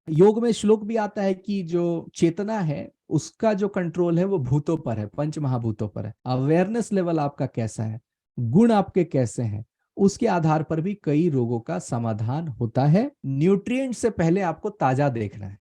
योग में श्लोक भी आता है कि जो चेतना है उसका जो कंट्रोल है वो भूतों पर है, पंच महाभूतों पर है। अवेयरनेस लेवल आपका कैसा है, गुण आपके कैसे हैं, उसके आधार पर भी कई रोगों का समाधान होता है। न्यूट्रिएंट से पहले आपको ताजा देखना है।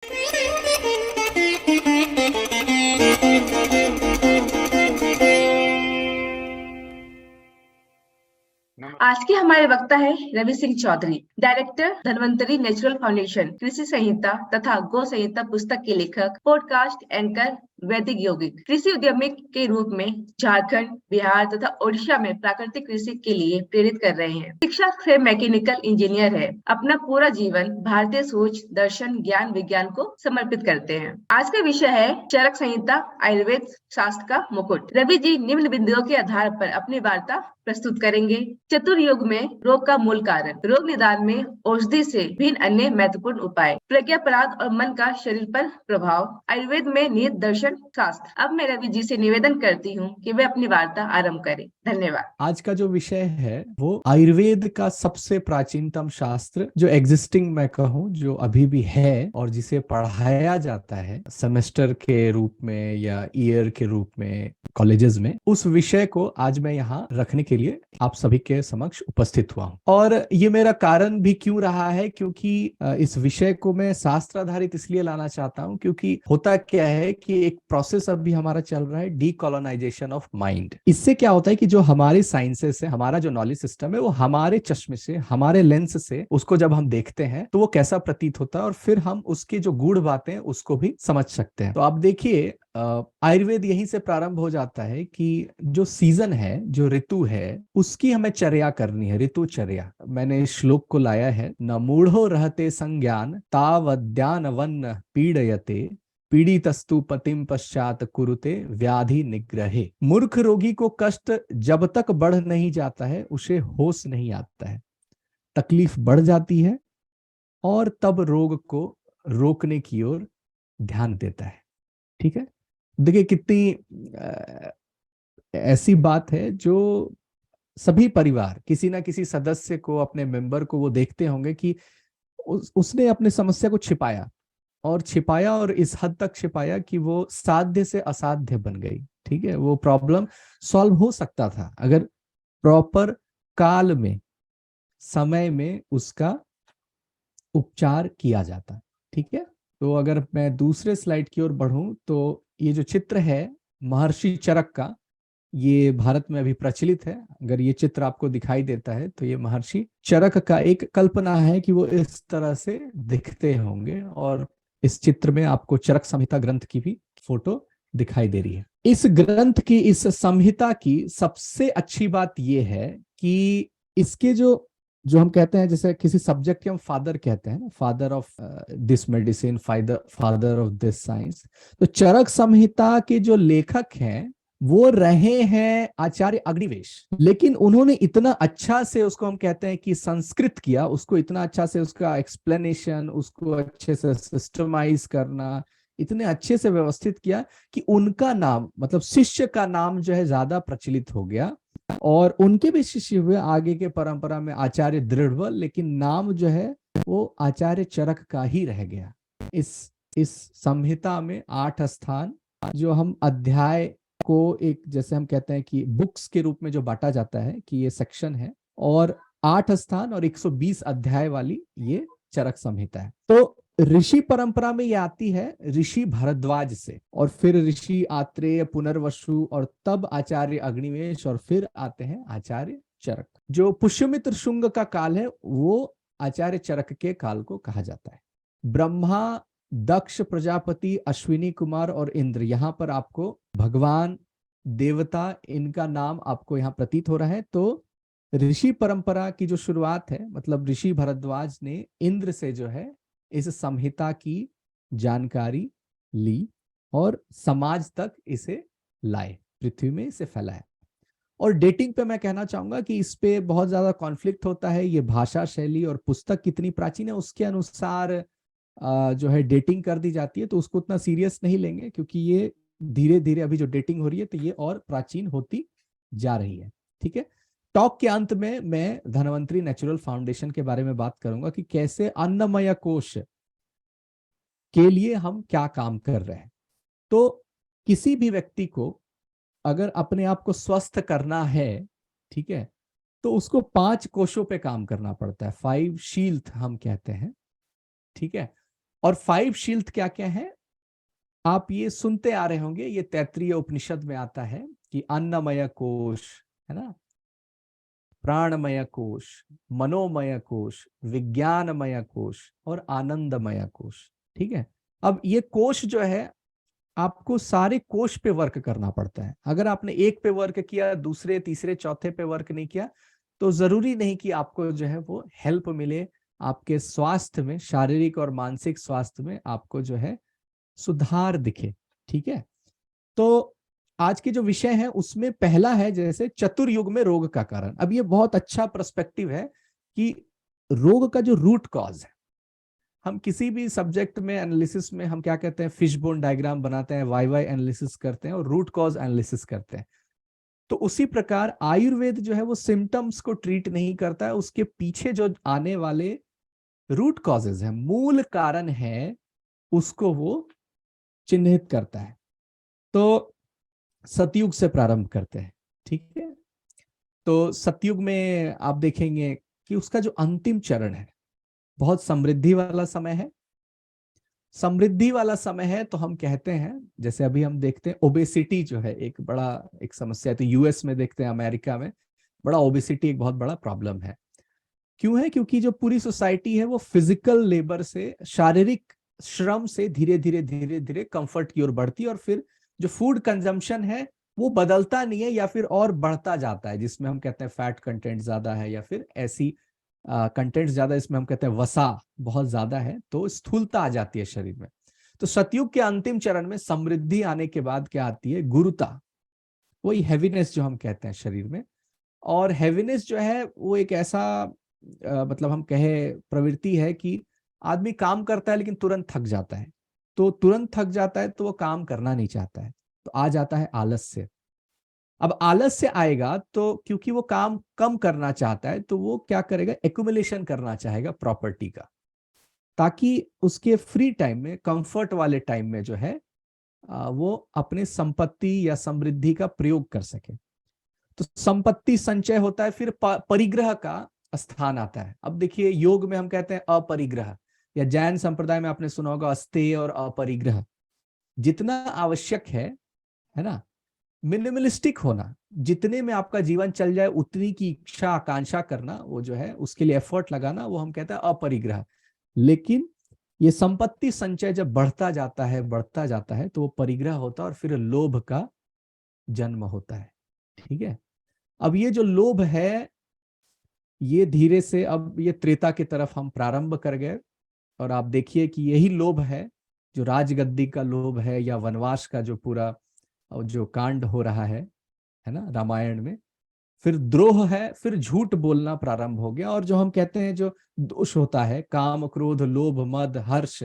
आज के हमारे वक्ता है Ravi Singh Chaudhary, director Dhanvantari natural foundation, कृषि संहिता तथा गौ संहिता पुस्तक के लेखक, पॉडकास्ट एंकर, वैदिक यौगिक। कृषि उद्यमी के रूप में झारखंड, बिहार तथा ओडिशा में प्राकृतिक कृषि के लिए प्रेरित कर रहे हैं। शिक्षक से मैकेनिकल इंजीनियर है। अपना पूरा जीवन भारतीय सोच, दर्शन, ज्ञान, विज्ञान को समर्पित करते हैं। आज का विषय है चरक संहिता, आयुर्वेद शास्त्र का मुकुट। रवि जी निम्न बिंदुओं के आधार पर अपनी वार्ता प्रस्तुत करेंगे। चतुर्युग में रोग का मूल कारण, रोग निदान में औषधि से भिन्न अन्य महत्वपूर्ण उपाय, प्रज्ञापराध और मन का शरीर पर प्रभाव, आयुर्वेद में निहित दर्शन शास्त्र। अब मैं रवि जी से निवेदन करती हूँ कि वे अपनी वार्ता आरंभ करें। धन्यवाद। आज का जो विषय है वो आयुर्वेद का सबसे प्राचीनतम शास्त्र, जो एग्जिस्टिंग मैं कहूँ, जो अभी भी है और जिसे पढ़ाया जाता है सेमेस्टर के रूप में या ईयर के रूप में कॉलेजेस में, उस विषय को आज मैं यहाँ रखने के लिए आप सभी के समक्ष उपस्थित हुआ हूँ। और ये मेरा कारण भी क्यों रहा है, क्योंकि इस विषय को मैं शास्त्र आधारित इसलिए लाना चाहता हूँ क्योंकि होता क्या है कि एक प्रोसेस अब भी हमारा चल रहा है, डीकोलोनाइजेशन ऑफ माइंड। इससे क्या होता है कि जो हमारी साइंसेस है, हमारा जो नॉलेज सिस्टम है, वो हमारे चश्मे से, हमारे लेंस से उसको जब हम देखते हैं तो वो कैसा प्रतीत होता है, और फिर हम उसकी जो गूढ़ बातें उसको भी समझ सकते हैं। तो आप देखिए, आयुर्वेद यहीं से प्रारंभ हो जाता है कि जो सीजन है, जो ऋतु है, उसकी हमें चर्या करनी है, ऋतुचर्या। मैंने इस श्लोक को लाया है, न मूढ़ो रहते संज्ञान तावद्यान वन्न पीड़यते पीड़ितस्तु पतिम पश्चात कुरुते व्याधि निग्रहे। मूर्ख रोगी को कष्ट जब तक बढ़ नहीं जाता है उसे होश नहीं आता है, तकलीफ बढ़ जाती है और तब रोग को रोकने की ओर ध्यान देता है। ठीक है, देखिए कितनी ऐसी बात है जो सभी परिवार किसी ना किसी सदस्य को, अपने मेंबर को वो देखते होंगे कि उसने अपने समस्या को छिपाया और छिपाया, और इस हद तक छिपाया कि वो साध्य से असाध्य बन गई। ठीक है, वो प्रॉब्लम सॉल्व हो सकता था अगर प्रॉपर काल में, समय में उसका उपचार किया जाता। ठीक है, तो अगर मैं दूसरे स्लाइड की ओर बढ़ूं तो ये जो चित्र है महर्षि चरक का, ये भारत में अभी प्रचलित है। अगर ये चित्र आपको दिखाई देता है तो ये महर्षि चरक का एक कल्पना है कि वो इस तरह से दिखते होंगे, और इस चित्र में आपको चरक संहिता ग्रंथ की भी फोटो दिखाई दे रही है। इस ग्रंथ की, इस संहिता की सबसे अच्छी बात यह है कि इसके जो जो हम कहते हैं, जैसे किसी सब्जेक्ट के हम फादर कहते हैं ना, father of this medicine, father of this science, तो चरक संहिता के जो लेखक हैं वो रहे हैं आचार्य अग्निवेश। लेकिन उन्होंने इतना अच्छा से उसको, हम कहते हैं कि संस्कृत किया, उसको इतना अच्छा से, उसका एक्सप्लेनेशन, उसको अच्छे से सिस्टमाइज करना, इतने अच्छे से व्यवस्थित किया कि उनका नाम, मतलब शिष्य का नाम जो है ज्यादा प्रचलित हो गया, और उनके भी शिष्य हुए आगे के परंपरा में आचार्य दृढ़, लेकिन नाम जो है वो आचार्य चरक का ही रह गया। इस संहिता में 8 स्थान, जो हम अध्याय को एक, जैसे हम कहते हैं कि बुक्स के रूप में जो बांटा जाता है कि ये सेक्शन है, और 8 स्थान और 120 अध्याय वाली ये चरक संहिता है। तो ऋषि परंपरा में ये आती है ऋषि भरद्वाज से, और फिर ऋषि आत्रेय, पुनर्वसु, और तब आचार्य अग्निवेश, और फिर आते हैं आचार्य चरक। जो पुष्यमित्र शुंग का काल है वो आचार्य चरक के काल को कहा जाता है। ब्रह्मा, दक्ष प्रजापति, अश्विनी कुमार और इंद्र, यहां पर आपको भगवान, देवता, इनका नाम आपको यहां प्रतीत हो रहा है। तो ऋषि परंपरा की जो शुरुआत है, मतलब ऋषि भरद्वाज ने इंद्र से जो है इस संहिता की जानकारी ली और समाज तक इसे लाए, पृथ्वी में इसे फैलाया। और डेटिंग पे मैं कहना चाहूंगा कि इस पे बहुत ज्यादा कॉन्फ्लिक्ट होता है, ये भाषा शैली और पुस्तक कितनी प्राचीन है उसके अनुसार जो है डेटिंग कर दी जाती है, तो उसको उतना सीरियस नहीं लेंगे, क्योंकि ये धीरे धीरे अभी जो डेटिंग हो रही है तो ये और प्राचीन होती जा रही है। ठीक है, टॉक के अंत में मैं धन्वंतरी नेचुरल फाउंडेशन के बारे में बात करूंगा कि कैसे अन्नमय कोश के लिए हम क्या काम कर रहे हैं। तो किसी भी व्यक्ति को अगर अपने आप को स्वस्थ करना है, ठीक है, तो उसको 5 कोशों पे काम करना पड़ता है। 5 शील्ड हम कहते हैं, ठीक है। और 5 शील्ड क्या क्या है, आप ये सुनते आ रहे होंगे, ये तैत्तिरीय उपनिषद में आता है कि अन्नमय कोश, है ना, प्राणमय कोश, मनोमय कोश, विज्ञानमय कोश और आनंदमय कोश, ठीक है। अब ये कोश जो है, आपको सारे कोश पे वर्क करना पड़ता है। अगर आपने एक पे वर्क किया, दूसरे तीसरे चौथे पे वर्क नहीं किया, तो जरूरी नहीं कि आपको जो है वो हेल्प मिले, आपके स्वास्थ्य में, शारीरिक और मानसिक स्वास्थ्य में आपको जो है सुधार दिखे, ठीक है। तो आज के जो विषय है उसमें पहला है जैसे चतुर्युग में रोग का कारण। अब ये बहुत अच्छा पर्सपेक्टिव है कि रोग का जो रूट कॉज है, हम किसी भी सब्जेक्ट में एनालिसिस में हम क्या कहते हैं, फिशबोन डायग्राम बनाते हैं, वाई वाई एनालिसिस करते हैं और रूट कॉज एनालिसिस करते हैं। तो उसी प्रकार आयुर्वेद जो है वो सिम्टम्स को ट्रीट नहीं करता है, उसके पीछे जो आने वाले रूट कॉजेज है, मूल कारण है, उसको वो चिन्हित करता है। तो सतयुग से प्रारंभ करते हैं, ठीक है। तो सतयुग में आप देखेंगे कि उसका जो अंतिम चरण है बहुत समृद्धि वाला समय है। समृद्धि वाला समय है तो हम कहते हैं, जैसे अभी हम देखते हैं ओबेसिटी जो है एक बड़ा एक समस्या है, तो यूएस में देखते हैं, अमेरिका में बड़ा ओबेसिटी एक बहुत बड़ा प्रॉब्लम है। क्यों है? क्योंकि जो पूरी सोसाइटी है वो फिजिकल लेबर से, शारीरिक श्रम से धीरे धीरे धीरे धीरे कंफर्ट की ओर बढ़ती है, और फिर जो फूड कंजम्पशन है वो बदलता नहीं है या फिर और बढ़ता जाता है, जिसमें हम कहते हैं फैट कंटेंट ज्यादा है या फिर ऐसी कंटेंट ज्यादा, इसमें हम कहते हैं वसा बहुत ज्यादा है, तो स्थूलता आ जाती है शरीर में। तो सतयुग के अंतिम चरण में समृद्धि आने के बाद क्या आती है? गुरुता, वही हैवीनेस जो हम कहते हैं शरीर में। और हैवीनेस जो है वो एक ऐसा मतलब हम कहे प्रवृत्ति है कि आदमी काम करता है लेकिन तुरंत थक जाता है, तो तुरंत थक जाता है तो वो काम करना नहीं चाहता है, तो आ जाता है आलस्य। अब आलस्य आएगा तो क्योंकि वो काम कम करना चाहता है तो वो क्या करेगा? एक्युमुलेशन करना चाहेगा प्रॉपर्टी का, ताकि उसके फ्री टाइम में, कंफर्ट वाले टाइम में जो है वो अपने संपत्ति या समृद्धि का प्रयोग कर सके। तो संपत्ति संचय होता है, फिर परिग्रह का स्थान आता है। अब देखिए योग में हम कहते हैं अपरिग्रह, या जैन संप्रदाय में आपने सुना होगा अस्तेय और अपरिग्रह। जितना आवश्यक है ना, मिनिमलिस्टिक होना, जितने में आपका जीवन चल जाए उतनी की इच्छा आकांक्षा करना, वो जो है उसके लिए एफर्ट लगाना, वो हम कहते हैं अपरिग्रह। लेकिन ये संपत्ति संचय जब बढ़ता जाता है तो वो परिग्रह होता है और फिर लोभ का जन्म होता है, ठीक है। अब ये जो लोभ है ये धीरे से, अब ये त्रेता की तरफ हम प्रारंभ कर गए, और आप देखिए कि यही लोभ है जो राजगद्दी का लोभ है, या वनवास का जो पूरा जो कांड हो रहा है ना रामायण में। फिर द्रोह है, फिर झूठ बोलना प्रारंभ हो गया, और जो हम कहते हैं जो दोष होता है, काम क्रोध लोभ मद हर्ष,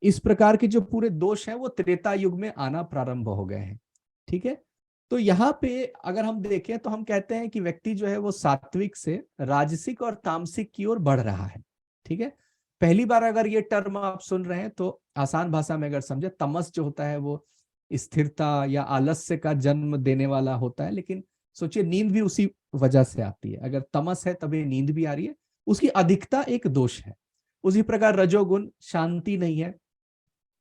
इस प्रकार के जो पूरे दोष हैं वो त्रेता युग में आना प्रारंभ हो गए हैं, ठीक है। तो यहाँ पे अगर हम देखें तो हम कहते हैं कि व्यक्ति जो है वो सात्विक से राजसिक और तामसिक की ओर बढ़ रहा है, ठीक है। पहली बार अगर ये टर्म आप सुन रहे हैं तो आसान भाषा में अगर समझे, तमस जो होता है वो स्थिरता या आलस्य का जन्म देने वाला होता है, लेकिन सोचिए नींद भी उसी वजह से आती है। अगर तमस है तभी नींद भी आ रही है, उसकी अधिकता एक दोष है। उसी प्रकार रजोगुण शांति नहीं है,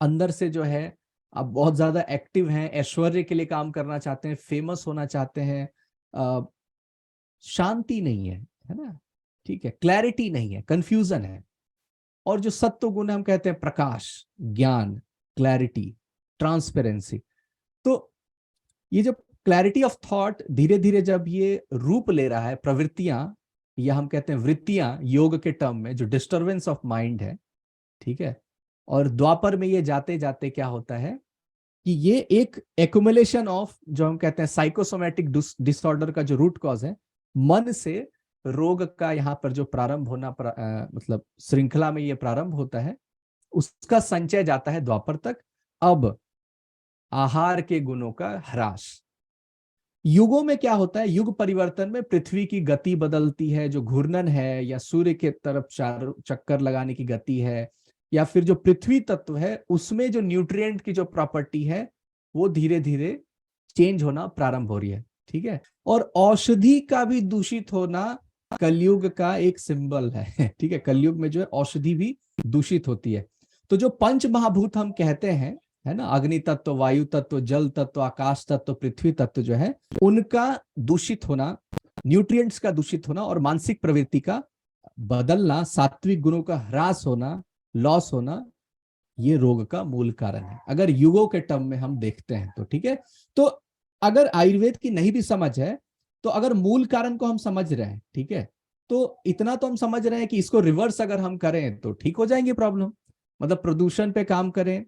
अंदर से जो है आप बहुत ज्यादा एक्टिव हैं, ऐश्वर्य के लिए काम करना चाहते हैं, फेमस होना चाहते हैं, शांति नहीं है ना, ठीक है, क्लैरिटी नहीं है, कंफ्यूजन है। और जो सत्व गुण हम कहते हैं प्रकाश, ज्ञान, क्लैरिटी, ट्रांसपेरेंसी। तो ये जो क्लैरिटी ऑफ थॉट धीरे धीरे जब ये रूप ले रहा है, प्रवृत्तियां या हम कहते हैं वृत्तियां योग के टर्म में, जो डिस्टर्बेंस ऑफ माइंड है, ठीक है। और द्वापर में ये जाते जाते क्या होता है कि ये एक एक्युमुलेशन ऑफ, जो हम कहते हैं साइकोसोमैटिक डिसऑर्डर का जो रूट कॉज है, मन से रोग का यहाँ पर जो प्रारंभ होना मतलब श्रृंखला में ये प्रारंभ होता है, उसका संचय जाता है द्वापर तक। अब आहार के गुणों का ह्रास। युगों में क्या होता है? युग परिवर्तन में पृथ्वी की गति बदलती है, जो घूर्णन है या सूर्य के तरफ चार चक्कर लगाने की गति है, या फिर जो पृथ्वी तत्व है उसमें जो न्यूट्रिएंट की जो प्रॉपर्टी है वो धीरे धीरे चेंज होना प्रारंभ हो रही है। ठीक है, और औषधि का भी दूषित होना कलयुग का एक सिंबल है। ठीक है, कलयुग में जो है औषधि भी दूषित होती है। तो जो पंच महाभूत हम कहते हैं, है ना, अग्नि तत्व, वायु तत्व, जल तत्व, आकाश तत्व, पृथ्वी तत्व जो है, उनका दूषित होना, न्यूट्रिएंट्स का दूषित होना और मानसिक प्रवृत्ति का बदलना, सात्विक गुणों का ह्रास होना, लॉस होना, ये रोग का मूल कारण है अगर युगों के टर्म में हम देखते हैं तो। ठीक है, तो अगर आयुर्वेद की नहीं भी समझ है तो अगर मूल कारण को हम समझ रहे हैं, ठीक है, तो इतना तो हम समझ रहे हैं कि इसको रिवर्स अगर हम करें तो ठीक हो जाएंगे प्रॉब्लम। मतलब प्रदूषण पे काम करें,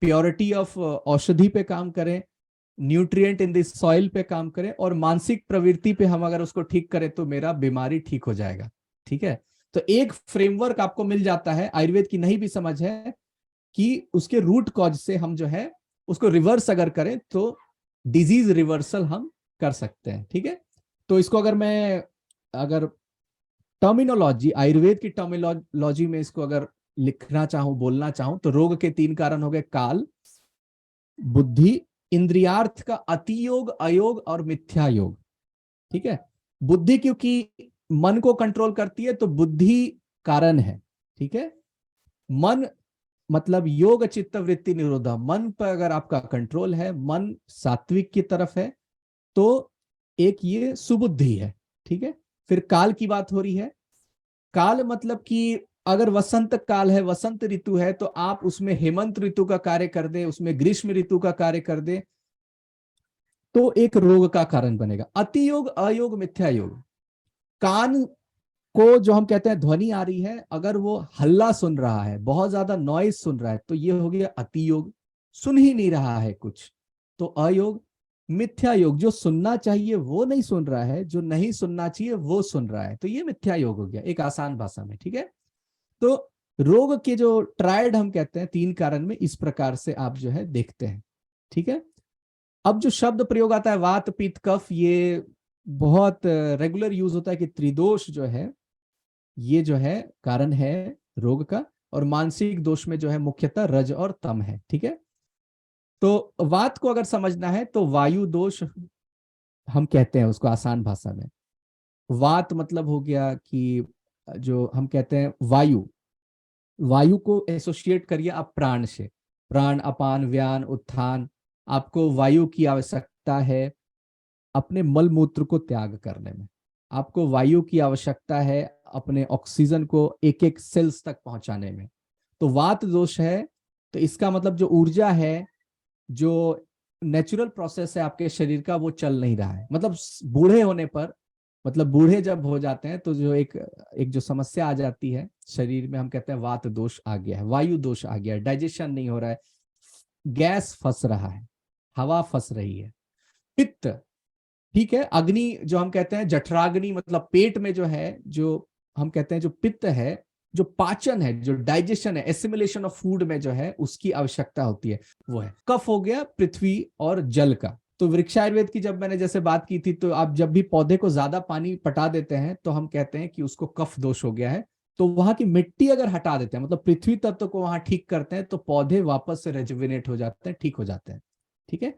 प्योरिटी ऑफ औषधि पे काम करें, न्यूट्रिएंट इन दिस सॉइल पे काम करें और मानसिक प्रवृत्ति पे हम अगर उसको ठीक करें तो मेरा बीमारी ठीक हो जाएगा। ठीक है, तो एक फ्रेमवर्क आपको मिल जाता है, आयुर्वेद की नहीं भी समझ है कि उसके रूट कॉज से हम जो है उसको रिवर्स अगर करें तो डिजीज रिवर्सल हम कर सकते हैं। ठीक है, तो इसको अगर टर्मिनोलॉजी, आयुर्वेद की टर्मिनोलॉजी में इसको अगर लिखना चाहूं, बोलना चाहूं, तो रोग के 3 कारण हो गए: काल, बुद्धि, इंद्रियार्थ का अतियोग, अयोग और मिथ्या योग। ठीक है, बुद्धि क्योंकि मन को कंट्रोल करती है तो बुद्धि कारण है। ठीक है, मन मतलब योग चित्त वृत्ति निरोधा, मन पर अगर आपका कंट्रोल है, मन सात्विक की तरफ है, तो एक ये सुबुद्धि है। ठीक है, फिर काल की बात हो रही है। काल मतलब कि अगर वसंत काल है, वसंत ऋतु है, तो आप उसमें हेमंत ऋतु का कार्य कर दे, उसमें ग्रीष्म ऋतु का कार्य कर दे, तो एक रोग का कारण बनेगा। अति योग, अयोग, मिथ्या योग। कान को जो हम कहते हैं ध्वनि आ रही है, अगर वो हल्ला सुन रहा है, बहुत ज्यादा नॉइज सुन रहा है, तो ये हो गया अति योग, सुन ही नहीं रहा है कुछ, तो अयोग। मिथ्या योग, जो सुनना चाहिए वो नहीं सुन रहा है, जो नहीं सुनना चाहिए वो सुन रहा है, तो ये मिथ्या योग हो गया एक आसान भाषा में। ठीक है, तो रोग के जो ट्रायड हम कहते हैं 3 कारण में, इस प्रकार से आप जो है देखते हैं। ठीक है, अब जो शब्द प्रयोग आता है वात पित्त कफ, ये बहुत रेगुलर यूज होता है कि त्रिदोष जो है ये जो है कारण है रोग का, और मानसिक दोष में जो है मुख्यतः रज और तम है। ठीक है, तो वात को अगर समझना है तो वायु दोष हम कहते हैं उसको आसान भाषा में। वात मतलब हो गया कि जो हम कहते हैं वायु, वायु को एसोसिएट करिए आप प्राण से, प्राण, अपान, व्यान, उत्थान। आपको वायु की आवश्यकता है अपने मल मूत्र को त्याग करने में, आपको वायु की आवश्यकता है अपने ऑक्सीजन को एक एक सेल्स तक पहुंचाने में। तो वात दोष है, तो इसका मतलब जो ऊर्जा है, जो नेचुरल प्रोसेस है आपके शरीर का, वो चल नहीं रहा है। मतलब बूढ़े होने पर, मतलब बूढ़े जब हो जाते हैं तो जो एक जो समस्या आ जाती है शरीर में, हम कहते हैं वात दोष आ गया है, वायु दोष आ गया है, डाइजेशन नहीं हो रहा है, गैस फंस रहा है, हवा फंस रही है। पित्त, ठीक है, अग्नि जो हम कहते हैं जठराग्नि, मतलब पेट में जो है, जो हम कहते हैं जो पित्त है, जो पाचन है, जो डाइजेशन है, एसिमिलेशन ऑफ फूड में जो है उसकी आवश्यकता होती है, वो है। कफ हो गया पृथ्वी और जल का। तो वृक्षायुर्वेद की जब मैंने जैसे बात की थी, तो आप जब भी पौधे को ज्यादा पानी पटा देते हैं तो हम कहते हैं कि उसको कफ दोष हो गया है। तो वहां की मिट्टी अगर हटा देते हैं, मतलब पृथ्वी तत्व को वहां ठीक करते हैं, तो पौधे वापस से रेजुविनेट हो जाते हैं, ठीक हो जाते हैं। ठीक है,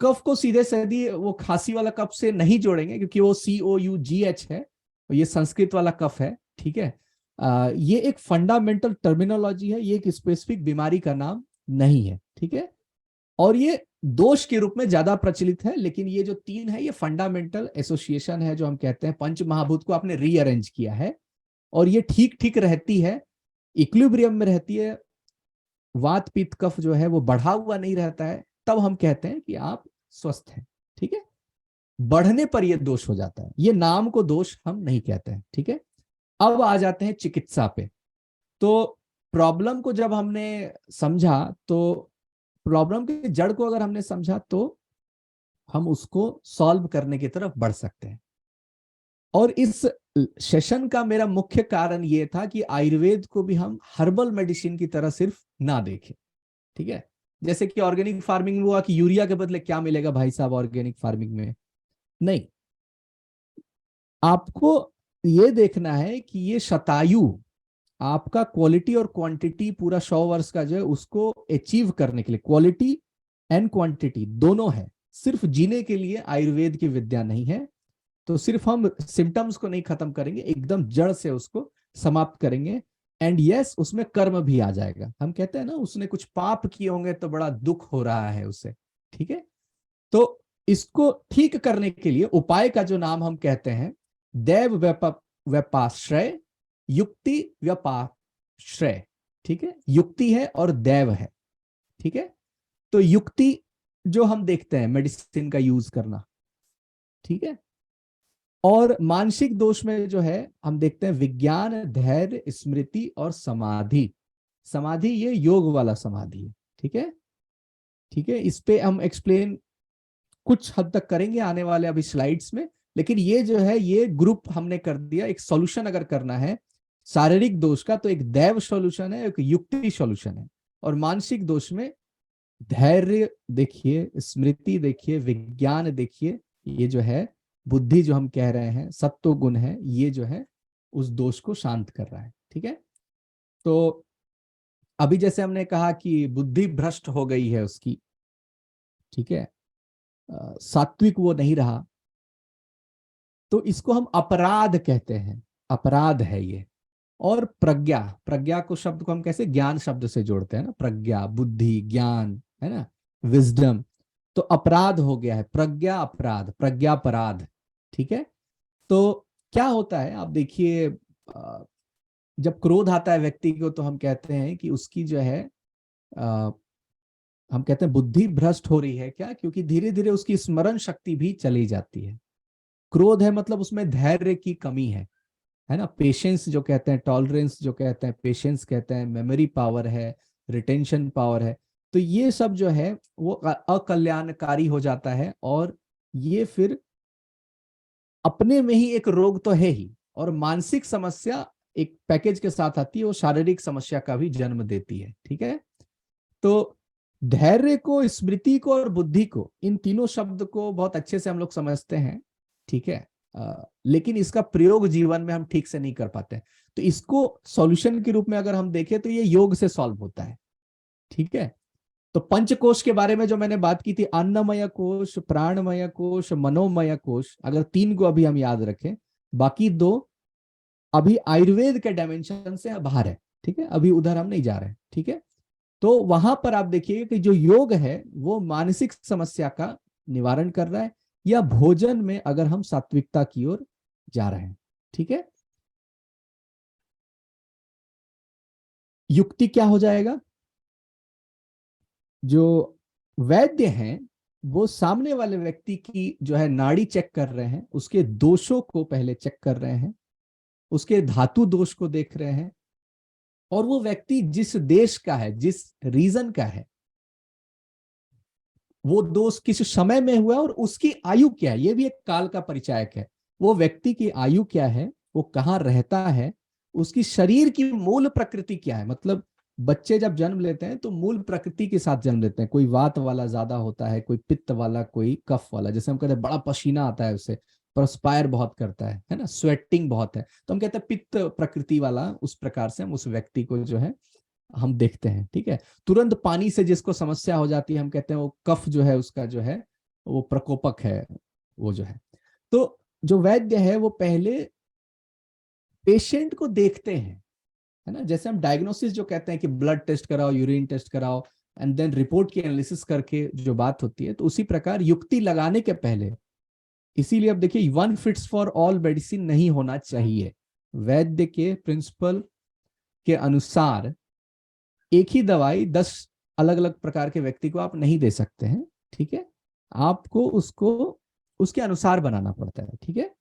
कफ को सीधे सीधे वो खांसी वाला कफ से नहीं जोड़ेंगे क्योंकि वो COUGH है, और ये संस्कृत वाला कफ है। ठीक है, ये एक फंडामेंटल टर्मिनोलॉजी है, ये एक स्पेसिफिक बीमारी का नाम नहीं है। ठीक है, और ये दोष के रूप में ज्यादा प्रचलित है, लेकिन ये जो 3 है ये फंडामेंटल एसोसिएशन है, जो हम कहते हैं पंच महाभूत को आपने रीअरेंज किया है, और ये ठीक ठीक रहती है, इक्विलिब्रियम में रहती है। वात पित्त कफ जो है वो बढ़ा हुआ नहीं रहता है, तब हम कहते हैं कि आप स्वस्थ हैं। ठीक है, बढ़ने पर यह दोष हो जाता है, ये नाम को दोष हम नहीं कहते हैं। ठीक है, अब आ जाते हैं चिकित्सा पे। तो प्रॉब्लम को जब हमने समझा, तो प्रॉब्लम के जड़ को अगर हमने समझा, तो हम उसको सॉल्व करने की तरफ बढ़ सकते हैं। और इस सेशन का मेरा मुख्य कारण यह था कि आयुर्वेद को भी हम हर्बल मेडिसिन की तरह सिर्फ ना देखें। ठीक है, जैसे कि ऑर्गेनिक फार्मिंग में हुआ कि यूरिया के बदले क्या मिलेगा भाई साहब ऑर्गेनिक फार्मिंग में, नहीं, आपको ये देखना है कि ये शतायु आपका क्वालिटी और क्वांटिटी पूरा 100 वर्ष का जो है उसको अचीव करने के लिए क्वालिटी एंड क्वांटिटी दोनों है। सिर्फ जीने के लिए आयुर्वेद की विद्या नहीं है। तो सिर्फ हम सिम्टम्स को नहीं खत्म करेंगे, एकदम जड़ से उसको समाप्त करेंगे। एंड यस, उसमें कर्म भी आ जाएगा। हम कहते हैं ना, उसने कुछ पाप किए होंगे तो बड़ा दुख हो रहा है उसे, ठीक है। तो इसको ठीक करने के लिए उपाय का जो नाम हम कहते हैं, दैव व्यपाश्रय, युक्ति व्यपाश्रय, ठीक है। युक्ति है और दैव है, ठीक है। तो युक्ति जो हम देखते हैं मेडिसिन का यूज करना, ठीक है। और मानसिक दोष में जो है हम देखते हैं विज्ञान, धैर्य, स्मृति और समाधि। समाधि ये योग वाला समाधि है, ठीक है, ठीक है। इस पे हम एक्सप्लेन कुछ हद तक करेंगे आने वाले अभी स्लाइड्स में। लेकिन ये जो है ये ग्रुप हमने कर दिया। एक सॉल्यूशन अगर करना है शारीरिक दोष का तो एक दैव सॉल्यूशन है, एक युक्ति सॉल्यूशन है। और मानसिक दोष में धैर्य देखिए, स्मृति देखिए, विज्ञान देखिए, ये जो है बुद्धि जो हम कह रहे हैं, सत्व गुण है, ये जो है उस दोष को शांत कर रहा है, ठीक है। तो अभी जैसे हमने कहा कि बुद्धि भ्रष्ट हो गई है उसकी, ठीक है, सात्विक वो नहीं रहा, तो इसको हम अपराध कहते हैं, अपराध है ये। और प्रज्ञा, प्रज्ञा को शब्द को हम कैसे ज्ञान शब्द से जोड़ते हैं ना, प्रज्ञा, बुद्धि, ज्ञान, है ना, विजडम। तो अपराध हो गया है, प्रज्ञा अपराध, प्रज्ञापराध, ठीक है। तो क्या होता है आप देखिए, जब क्रोध आता है व्यक्ति को तो हम कहते हैं कि उसकी जो है हम कहते हैं बुद्धि भ्रष्ट हो रही है। क्या? क्योंकि धीरे धीरे उसकी स्मरण शक्ति भी चली जाती है। क्रोध है मतलब उसमें धैर्य की कमी है ना। पेशेंस जो कहते हैं, टॉलरेंस जो कहते हैं, पेशेंस कहते हैं, मेमोरी पावर है, रिटेंशन पावर है। तो ये सब जो है वो अकल्याणकारी हो जाता है। और ये फिर अपने में ही एक रोग तो है ही, और मानसिक समस्या एक पैकेज के साथ आती है, वो शारीरिक समस्या का भी जन्म देती है, ठीक है। तो धैर्य को, स्मृति को और बुद्धि को, इन तीनों शब्द को बहुत अच्छे से हम लोग समझते हैं, ठीक है। लेकिन इसका प्रयोग जीवन में हम ठीक से नहीं कर पाते। तो इसको सॉल्यूशन के रूप में अगर हम देखें तो ये योग से सॉल्व होता है, ठीक है। तो पंचकोश के बारे में जो मैंने बात की थी, अन्नमय कोश, प्राणमय कोश, मनोमय कोश, अगर 3 को अभी हम याद रखें, बाकी 2 अभी आयुर्वेद के डायमेंशन से बाहर है, ठीक है। अभी उधर हम नहीं जा रहे हैं, ठीक है। तो वहां पर आप देखिए कि जो योग है वो मानसिक समस्या का निवारण कर रहा है, या भोजन में अगर हम सात्विकता की ओर जा रहे हैं, ठीक है। युक्ति क्या हो जाएगा? जो वैद्य हैं वो सामने वाले व्यक्ति की जो है नाड़ी चेक कर रहे हैं, उसके दोषों को पहले चेक कर रहे हैं, उसके धातु दोष को देख रहे हैं, और वो व्यक्ति जिस देश का है, जिस रीजन का है, वो दोष किस समय में हुआ और उसकी आयु क्या है, ये भी एक काल का परिचायक है। वो व्यक्ति की आयु क्या है, वो कहाँ रहता है, उसकी शरीर की मूल प्रकृति क्या है। मतलब बच्चे जब जन्म लेते हैं तो मूल प्रकृति के साथ जन्म लेते हैं। कोई वात वाला ज्यादा होता है, कोई पित्त वाला, कोई कफ वाला। जैसे हम कहते हैं बड़ा पसीना आता है उसे, परस्पायर बहुत करता है ना, स्वेटिंग बहुत है, तो हम कहते हैं पित्त प्रकृति वाला। उस प्रकार से हम उस व्यक्ति को जो है हम देखते हैं, ठीक है। तुरंत पानी से जिसको समस्या हो जाती है हम कहते हैं वो कफ जो है उसका जो है वो प्रकोपक है, वो जो है। तो जो वैद्य है वो पहले पेशेंट को देखते हैं, है ना। जैसे हम डायग्नोसिस जो कहते हैं कि ब्लड टेस्ट कराओ, यूरिन टेस्ट कराओ, एंड देन रिपोर्ट की एनालिसिस करके जो बात होती है, तो उसी प्रकार युक्ति लगाने के पहले, इसीलिए अब देखिए one fits for all medicine नहीं होना चाहिए। वैद्य के प्रिंसिपल के अनुसार एक ही दवाई 10 अलग अलग प्रकार के व्यक्ति को आप नहीं दे सकते हैं, ठीक है। आपको उसको उसके अनुसार बनाना पड़ता है, ठीक है।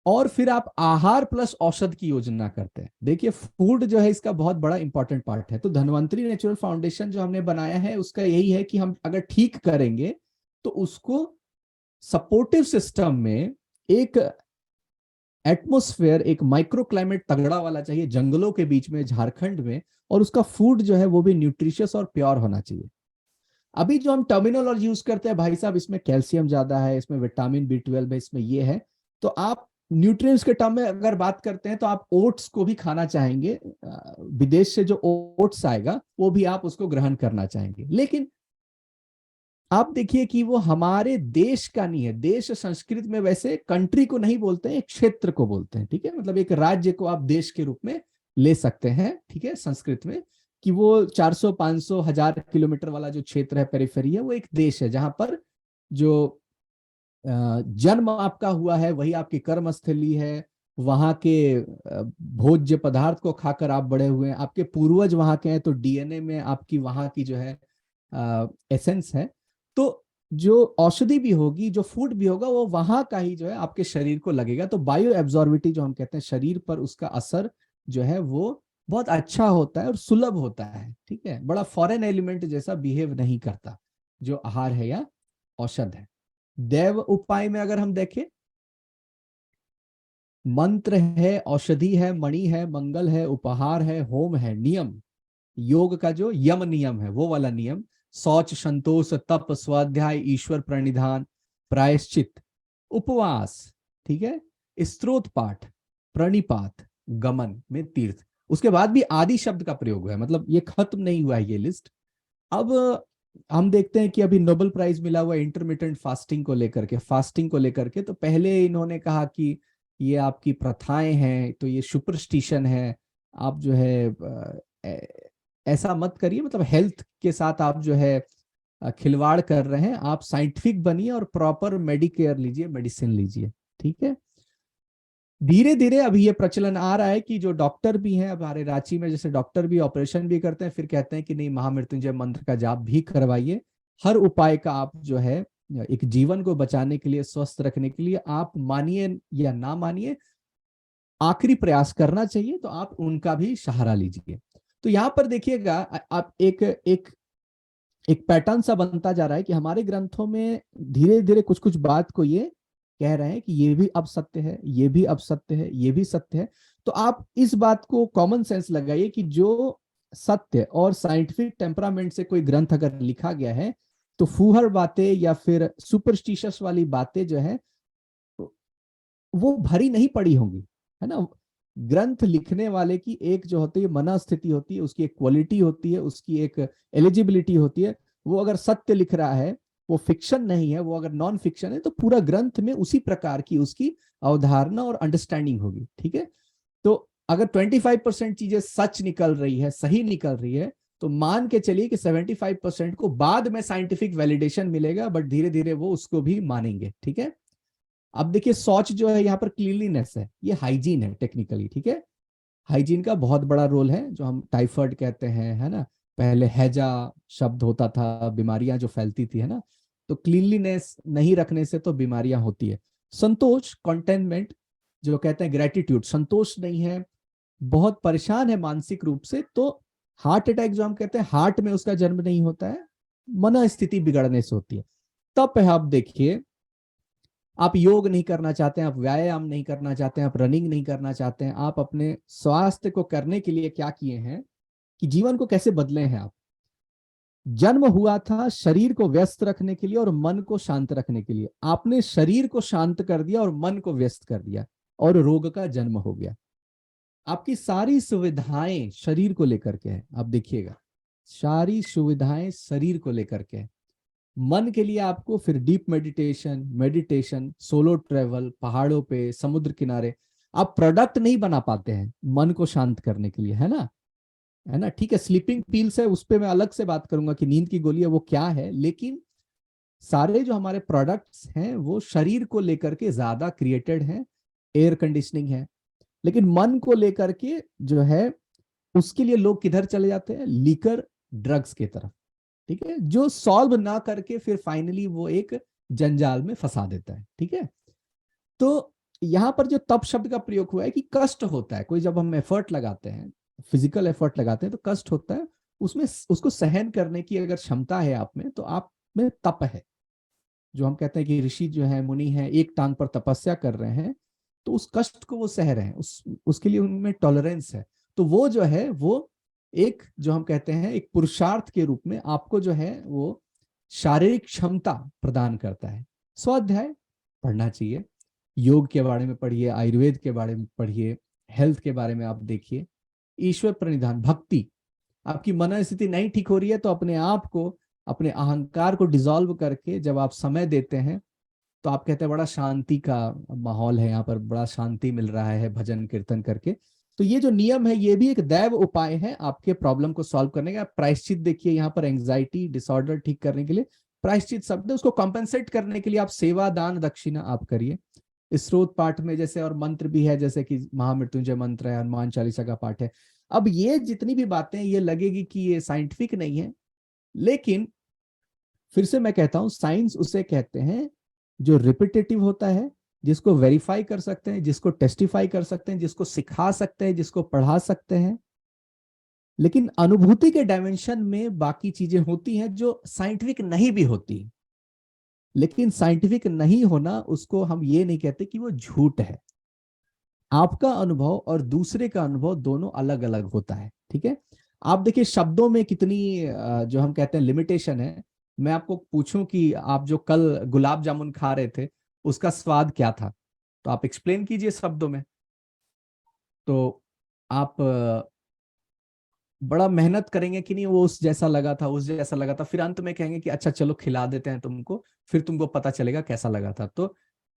और फिर आप आहार प्लस औषध की योजना करते हैं। देखिए फूड जो है इसका बहुत बड़ा इंपॉर्टेंट पार्ट है। तो धन्वंतरी नेचुरल फाउंडेशन जो हमने बनाया है उसका यही है कि हम अगर ठीक करेंगे तो उसको सपोर्टिव सिस्टम में एक एटमॉस्फेयर, एक माइक्रो क्लाइमेट तगड़ा वाला चाहिए जंगलों के बीच में, झारखंड में। और उसका फूड जो है वो भी न्यूट्रिशियस और प्योर होना चाहिए। अभी जो हम टर्मिनोलॉजी यूज करते हैं, भाई साहब इसमें कैल्शियम ज्यादा है, इसमें विटामिन B12 है, इसमें ये है, तो आप न्यूट्रिएंट्स के टर्म में अगर बात करते हैं तो आप ओट्स को भी खाना चाहेंगे, विदेश से जो ओट्स आएगा वो भी आप उसको ग्रहण करना चाहेंगे, लेकिन आप देखिए कि वो हमारे देश का नहीं है। देश संस्कृत में वैसे कंट्री को नहीं बोलते हैं, एक क्षेत्र को बोलते हैं, ठीक है। मतलब एक राज्य को आप देश के रूप में ले सकते हैं, ठीक है, संस्कृत में, कि वो 400 500 1000 किलोमीटर वाला जो क्षेत्र है, पेरिफेरी है, वो एक देश है, जहां पर जो जन्म आपका हुआ है वही आपकी कर्मस्थली है। वहां के भोज्य पदार्थ को खाकर आप बड़े हुए हैं, आपके पूर्वज वहां के हैं, तो डीएनए में आपकी वहां की जो है एसेंस है। तो जो औषधि भी होगी, जो फूड भी होगा, वो वहां का ही जो है आपके शरीर को लगेगा। तो बायो एब्जॉर्बिटी जो हम कहते हैं, शरीर पर उसका असर जो है वो बहुत अच्छा होता है और सुलभ होता है, ठीक है। बड़ा फॉरेन एलिमेंट जैसा बिहेव नहीं करता जो आहार है या औषध है। दैव उपाय में अगर हम देखें, मंत्र है, औषधि है, मणि है, मंगल है, उपहार है, होम है, नियम, योग का जो यम नियम है वो वाला नियम, शौच, संतोष, तप, स्वाध्याय, ईश्वर प्रणिधान, प्रायश्चित, उपवास, ठीक है, स्तोत्र पाठ, प्रणिपात, गमन में तीर्थ। उसके बाद भी आदि शब्द का प्रयोग हुआ है, मतलब ये खत्म नहीं हुआ है ये लिस्ट। अब हम देखते हैं कि अभी नोबेल प्राइज मिला हुआ इंटरमिटेंट फास्टिंग को लेकर के, फास्टिंग को लेकर के। तो पहले इन्होंने कहा कि ये आपकी प्रथाएं हैं, तो ये सुपरस्टिशन है, आप जो है ऐसा मत करिए, मतलब हेल्थ के साथ आप जो है खिलवाड़ कर रहे हैं। आप साइंटिफिक बनिए और प्रॉपर मेडिकेयर लीजिए, मेडिसिन लीजिए, ठीक है। धीरे धीरे अभी ये प्रचलन आ रहा है कि जो डॉक्टर भी हैं, अब हमारे रांची में जैसे डॉक्टर भी ऑपरेशन भी करते हैं, फिर कहते हैं कि नहीं, महामृत्युंजय मंत्र का जाप भी करवाइए। हर उपाय का आप जो है एक जीवन को बचाने के लिए, स्वस्थ रखने के लिए, आप मानिए या ना मानिए, आखिरी प्रयास करना चाहिए, तो आप उनका भी सहारा लीजिए। तो यहाँ पर देखिएगा, आप एक एक एक पैटर्न सा बनता जा रहा है कि हमारे ग्रंथों में धीरे धीरे कुछ कुछ बात को ये कह रहे हैं कि ये भी अब सत्य है, ये भी अब सत्य है, ये भी सत्य है। तो आप इस बात को कॉमन सेंस लगाइए कि जो सत्य और साइंटिफिक टेम्परामेंट से कोई ग्रंथ अगर लिखा गया है, तो फूहड़ बातें या फिर सुपरस्टिशियस वाली बातें जो है वो भरी नहीं पड़ी होंगी, है ना। ग्रंथ लिखने वाले की एक जो होती है मनस्थिति होती है, उसकी एक क्वालिटी होती है, उसकी एक एलिजिबिलिटी होती है। वो अगर सत्य लिख रहा है, वो फिक्शन नहीं है, वो अगर नॉन फिक्शन है, तो पूरा ग्रंथ में उसी प्रकार की उसकी अवधारणा और अंडरस्टैंडिंग होगी, ठीक है। तो अगर 25% चीजें सच निकल रही है, सही निकल रही है, तो मान के चलिए कि 75% को बाद में साइंटिफिक वैलिडेशन मिलेगा, बट धीरे धीरे वो उसको भी मानेंगे, ठीक है। अब देखिए, शौच जो है यहाँ पर क्लीनलीनेस है, ये हाइजीन है टेक्निकली, ठीक है। हाइजीन का बहुत बड़ा रोल है, जो हम टाइफाइड कहते हैं, है ना। पहले हैजा शब्द होता था, बीमारियां जो फैलती थी, है ना। तो क्लीनलीनेस नहीं रखने से तो बीमारियां होती है। संतोष, कंटेनमेंट, जो कहते हैं ग्रेटिट्यूड, संतोष नहीं है, बहुत परेशान है मानसिक रूप से, तो हार्ट अटैक जो हम कहते हैं, हार्ट में उसका जन्म नहीं होता है, मन स्थिति बिगड़ने से होती है। तब है, आप देखिए, आप योग नहीं करना चाहते हैं, आप व्यायाम नहीं करना चाहते हैं, आप रनिंग नहीं करना चाहते हैं, आप अपने स्वास्थ्य को करने के लिए क्या किए हैं कि जीवन को कैसे बदले हैं आप। जन्म हुआ था शरीर को व्यस्त रखने के लिए और मन को शांत रखने के लिए, आपने शरीर को शांत कर दिया और मन को व्यस्त कर दिया, और रोग का जन्म हो गया। आपकी सारी सुविधाएं शरीर को लेकर के है, आप देखिएगा, सारी सुविधाएं शरीर को लेकर के है। मन के लिए आपको फिर डीप मेडिटेशन, सोलो ट्रेवल, पहाड़ों पे, समुद्र किनारे, आप प्रोडक्ट नहीं बना पाते हैं मन को शांत करने के लिए, है ना, है ना। ठीक है, स्लीपिंग पिल्स है, उस पर मैं अलग से बात करूंगा कि नींद की गोली है वो क्या है, लेकिन सारे जो हमारे प्रोडक्ट्स हैं वो शरीर को लेकर के ज्यादा क्रिएटेड हैं। एयर कंडीशनिंग है, लेकिन मन को लेकर के जो है, उसके लिए लोग किधर चले जाते हैं, लीकर, ड्रग्स की तरफ, ठीक है, जो सॉल्व ना करके फिर फाइनली वो एक जंजाल में फंसा देता है, ठीक है। तो यहां पर जो तप शब्द का प्रयोग हुआ है कि कष्ट होता है, कोई जब हम एफर्ट लगाते हैं, फिजिकल एफर्ट लगाते हैं, तो कष्ट होता है, उसमें उसको सहन करने की अगर क्षमता है आप में, तो आप में तप है। जो हम कहते हैं कि ऋषि जो है, मुनि है, एक टांग पर तपस्या कर रहे हैं, तो उस कष्ट को वो सह रहे हैं, उसके लिए उनमें टॉलरेंस है। तो वो जो है, वो एक जो हम कहते हैं एक पुरुषार्थ के रूप में आपको जो है वो शारीरिक क्षमता प्रदान करता है। स्वाध्याय पढ़ना चाहिए, योग के बारे में पढ़िए, आयुर्वेद के बारे में पढ़िए, हेल्थ के बारे में आप देखिए। ईश्वर प्रणिधान, भक्ति। आपकी मन स्थिति नहीं ठीक हो रही है तो अपने आप को, अपने अहंकार को डिसॉल्व करके जब आप समय देते हैं तो आप कहते हैं बड़ा शांति का माहौल है यहाँ पर, बड़ा शांति मिल रहा है भजन कीर्तन करके। तो ये जो नियम है ये भी एक दैव उपाय है आपके प्रॉब्लम को सॉल्व करने का। प्रायश्चित देखिए यहाँ पर, एंग्जाइटी डिसऑर्डर ठीक करने के लिए प्रायश्चित शब्द है, उसको कॉम्पेंसेट करने के लिए आप सेवा दान दक्षिणा आप करिए। स्रोत पाठ में जैसे और मंत्र भी है, जैसे कि महामृत्युंजय मंत्र है, हनुमान चालीसा का पाठ है। अब ये जितनी भी बातें ये लगेगी कि ये साइंटिफिक नहीं है, लेकिन फिर से मैं कहता हूं साइंस उसे कहते हैं जो रिपीटेटिव होता है, जिसको वेरीफाई कर सकते हैं, जिसको टेस्टिफाई कर सकते हैं, जिसको सिखा सकते हैं, जिसको पढ़ा सकते हैं। लेकिन अनुभूति के डायमेंशन में बाकी चीजें होती हैं जो साइंटिफिक नहीं भी होती। लेकिन साइंटिफिक नहीं होना उसको हम ये नहीं कहते कि वो झूठ है। आपका अनुभव और दूसरे का अनुभव दोनों अलग अलग होता है, ठीक है। आप देखिए शब्दों में कितनी जो हम कहते हैं लिमिटेशन है। मैं आपको पूछूं कि आप जो कल गुलाब जामुन खा रहे थे उसका स्वाद क्या था, तो आप एक्सप्लेन कीजिए शब्दों में। तो आप बड़ा मेहनत करेंगे कि नहीं वो उस जैसा लगा था, उस जैसा लगा था, फिर अंत में कहेंगे कि अच्छा चलो खिला देते हैं तुमको, फिर तुमको पता चलेगा कैसा लगा था। तो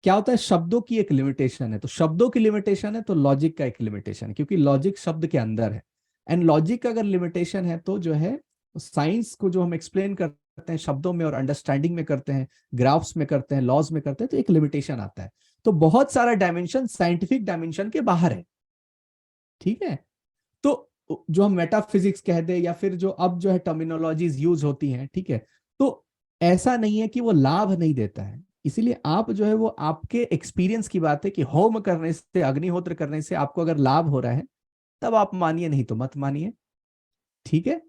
क्या होता है, शब्दों की एक लिमिटेशन है। तो शब्दों की लिमिटेशन है तो लॉजिक का एक लिमिटेशन है, क्योंकि लॉजिक शब्द के अंदर है। एंड लॉजिक का अगर लिमिटेशन है तो जो है साइंस को जो हम एक्सप्लेन करते हैं शब्दों में और अंडरस्टैंडिंग में करते हैं, ग्राफ्स में करते हैं, लॉज में करते हैं, तो एक लिमिटेशन आता है। तो बहुत सारा डायमेंशन साइंटिफिक डायमेंशन के बाहर है, ठीक है। तो जो हम मेटाफिजिक्स कह दे या फिर जो अब जो है टर्मिनोलॉजीज यूज होती हैं, ठीक है, तो ऐसा नहीं है कि वो लाभ नहीं देता है। इसीलिए आप जो है वो आपके एक्सपीरियंस की बात है कि होम करने से, अग्निहोत्र करने से आपको अगर लाभ हो रहा है तब आप मानिए, नहीं तो मत मानिए, ठीक है।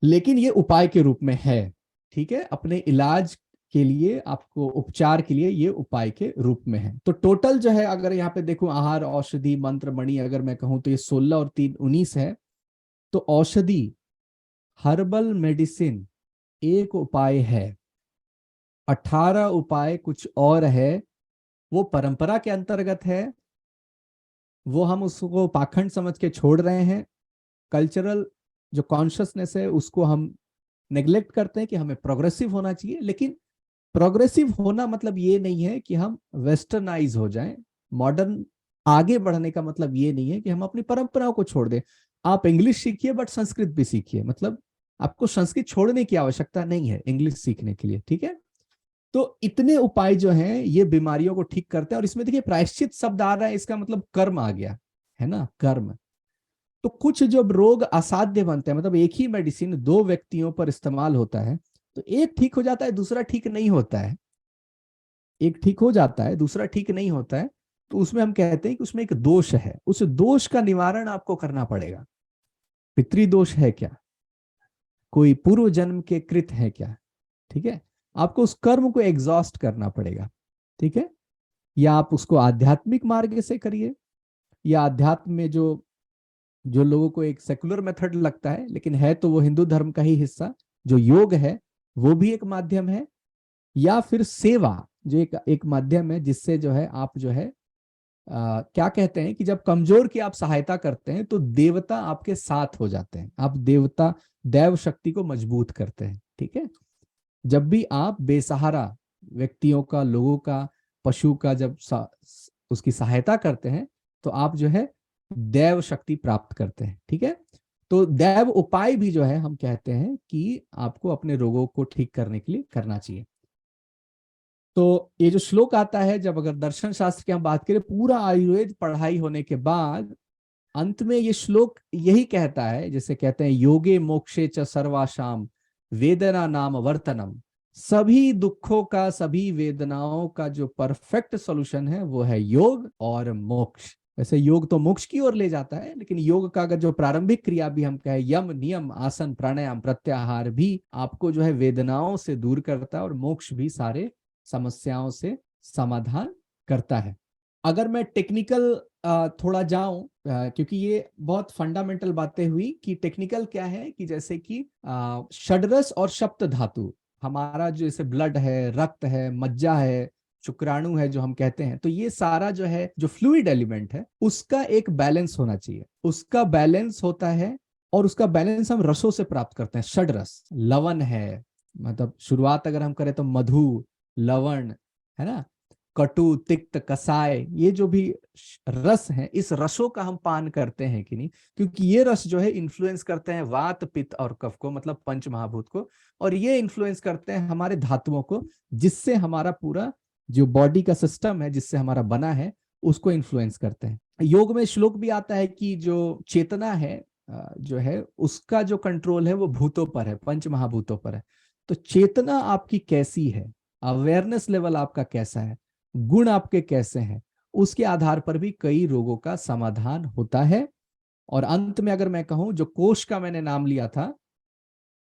लेकिन ये उपाय के रूप में है, ठीक है, अपने इलाज के लिए, आपको उपचार के लिए ये उपाय के रूप में है। तो टोटल जो है अगर यहाँ पे देखूं आहार औषधि मंत्र मणि अगर मैं कहूं तो ये 16 और 3 19 है। तो औषधि हर्बल मेडिसिन एक उपाय है, 18 उपाय कुछ और है, वो परंपरा के अंतर्गत है, वो हम उसको पाखंड समझ के छोड़ रहे हैं। कल्चरल जो कॉन्शियसनेस है उसको हम नेग्लेक्ट करते हैं कि हमें प्रोग्रेसिव होना चाहिए। लेकिन प्रोग्रेसिव होना मतलब ये नहीं है कि हम वेस्टर्नाइज हो जाएं, मॉडर्न आगे बढ़ने का मतलब ये नहीं है कि हम अपनी परंपराओं को छोड़ दें। आप इंग्लिश सीखिए बट संस्कृत भी सीखिए, मतलब आपको संस्कृत छोड़ने की आवश्यकता नहीं है इंग्लिश सीखने के लिए, ठीक है। तो इतने उपाय जो हैं ये बीमारियों को ठीक करते हैं। और इसमें देखिए प्रायश्चित शब्द आ रहा है, इसका मतलब कर्म आ गया है ना, कर्म। तो कुछ जब रोग असाध्य बनते हैं, मतलब एक ही मेडिसिन दो व्यक्तियों पर इस्तेमाल होता है तो एक ठीक हो जाता है दूसरा ठीक नहीं होता है, एक ठीक हो जाता है दूसरा ठीक नहीं होता है। तो उसमें हम कहते हैं कि उसमें एक दोष है, उस दोष का निवारण आपको करना पड़ेगा। पितृदोष है क्या, कोई पूर्व जन्म के कृत है क्या, ठीक है। आपको उस कर्म को एग्जॉस्ट करना पड़ेगा, ठीक है। या आप उसको आध्यात्मिक मार्ग से करिए, या अध्यात्म में जो जो लोगों को एक सेकुलर मेथड लगता है लेकिन है तो वो हिंदू धर्म का ही हिस्सा, जो योग है वो भी एक माध्यम है। या फिर सेवा जो एक माध्यम है जिससे जो है आप जो है क्या कहते हैं कि जब कमजोर की आप सहायता करते हैं तो देवता आपके साथ हो जाते हैं, आप देवता दैव शक्ति को मजबूत करते हैं, ठीक है। जब भी आप बेसहारा व्यक्तियों का, लोगों का, पशु का जब उसकी सहायता करते हैं तो आप जो है दैव शक्ति प्राप्त करते हैं, ठीक है। तो दैव उपाय भी जो है हम कहते हैं कि आपको अपने रोगों को ठीक करने के लिए करना चाहिए। तो ये जो श्लोक आता है, जब अगर दर्शन शास्त्र की हम बात करें, पूरा आयुर्वेद पढ़ाई होने के बाद अंत में ये श्लोक यही कहता है, जैसे कहते हैं योगे मोक्षे च सर्वाशाम वेदना नाम वर्तनम। सभी दुखों का, सभी वेदनाओं का जो परफेक्ट सॉल्यूशन है वो है योग और मोक्ष। वैसे योग तो मोक्ष की ओर ले जाता है, लेकिन योग का अगर जो प्रारंभिक क्रिया भी हम कहें, यम नियम आसन प्राणायाम प्रत्याहार, भी आपको जो है वेदनाओं से दूर करता है और मोक्ष भी सारे समस्याओं से समाधान करता है। अगर मैं टेक्निकल थोड़ा जाऊं, क्योंकि ये बहुत फंडामेंटल बातें हुई कि टेक्निकल क्या है, कि जैसे कि षड्रस और सप्त धातु, हमारा जो जैसे ब्लड है, रक्त है, मज्जा है, शुक्राणु है जो हम कहते हैं, तो ये सारा जो है जो फ्लूइड एलिमेंट है उसका एक बैलेंस होना चाहिए, उसका बैलेंस होता है। और उसका बैलेंस हम रसों से प्राप्त करते हैं, षड रस, लवण है, मतलब शुरुआत अगर हम करें तो मधु, लवण, है ना, कटु, तिक्त, कसाय, ये जो भी रस हैं, इस रसों का हम पान करते हैं कि नहीं, क्योंकि ये रस जो है इन्फ्लुएंस करते हैं वात, पित्त और कफ को, मतलब पंच महाभूत को, और ये इन्फ्लुएंस करते हैं हमारे धातुओं को, जिससे हमारा पूरा जो बॉडी का सिस्टम है, जिससे हमारा बना है, उसको इन्फ्लुएंस करते हैं। योग में श्लोक भी आता है कि जो चेतना है जो है उसका जो कंट्रोल है वो भूतों पर है, पंच महाभूतों पर है। तो चेतना आपकी कैसी है, अवेयरनेस लेवल आपका कैसा है, गुण आपके कैसे हैं, उसके आधार पर भी कई रोगों का समाधान होता है। और अंत में अगर मैं कहूं, जो कोश का मैंने नाम लिया था,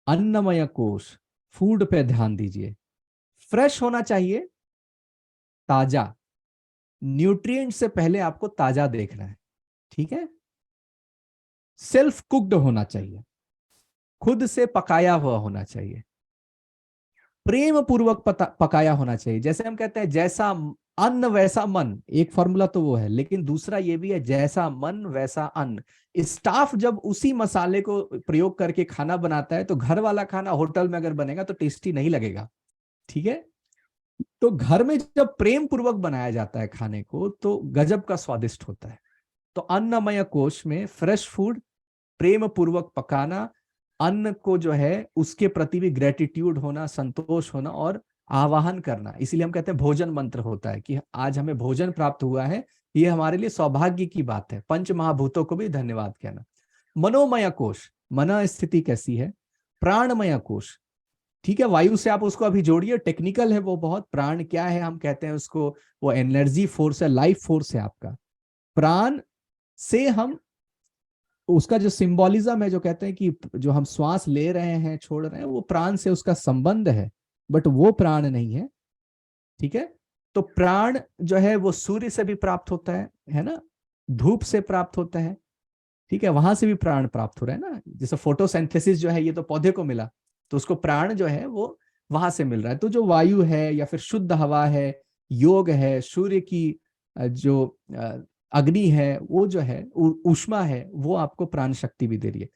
अन्नमय कोश, फूड पे ध्यान दीजिए, फ्रेश होना चाहिए, ताजा, न्यूट्रिएंट से पहले आपको ताजा देखना है, ठीक है। सेल्फ कुक्ड होना चाहिए, खुद से पकाया हुआ होना चाहिए, प्रेम पूर्वक पकाया होना चाहिए। जैसे हम कहते हैं जैसा अन्न वैसा मन, एक फॉर्मूला तो वो है, लेकिन दूसरा ये भी है जैसा मन वैसा अन्न। स्टाफ जब उसी मसाले को प्रयोग करके खाना बनाता है तो घर वाला खाना होटल में अगर बनेगा तो टेस्टी नहीं लगेगा, ठीक है। तो घर में जब प्रेम पूर्वक बनाया जाता है खाने को तो गजब का स्वादिष्ट होता है। तो अन्नमय कोश में फ्रेश फूड, प्रेम पूर्वक पकाना, अन्न को जो है उसके प्रति भी ग्रेटिट्यूड होना, संतोष होना और आवाहन करना। इसीलिए हम कहते हैं भोजन मंत्र होता है कि आज हमें भोजन प्राप्त हुआ है, ये हमारे लिए सौभाग्य की बात है। पंच महाभूतों को भी धन्यवाद कहना। मनोमय कोश, मन स्थिति कैसी है। प्राणमय कोश, ठीक है, वायु से आप उसको अभी जोड़िए, टेक्निकल है वो बहुत। प्राण क्या है, हम कहते हैं उसको, वो एनर्जी फोर्स है, लाइफ फोर्स है आपका। प्राण से हम उसका जो सिंबोलिज्म है, जो कहते हैं कि जो हम श्वास ले रहे हैं छोड़ रहे हैं, वो प्राण से उसका संबंध है, बट वो प्राण नहीं है, ठीक है। तो प्राण जो है वो सूर्य से भी प्राप्त होता है ना, धूप से प्राप्त होता है, ठीक है, वहां से भी प्राण प्राप्त हो रहा है ना। जैसे फोटोसिंथेसिस जो है ये तो पौधे को मिला, तो उसको प्राण जो है वो वहां से मिल रहा है। तो जो वायु है या फिर शुद्ध हवा है, योग है, सूर्य की जो अग्नि है, वो जो है ऊष्मा है, वो आपको प्राण शक्ति भी दे रही है।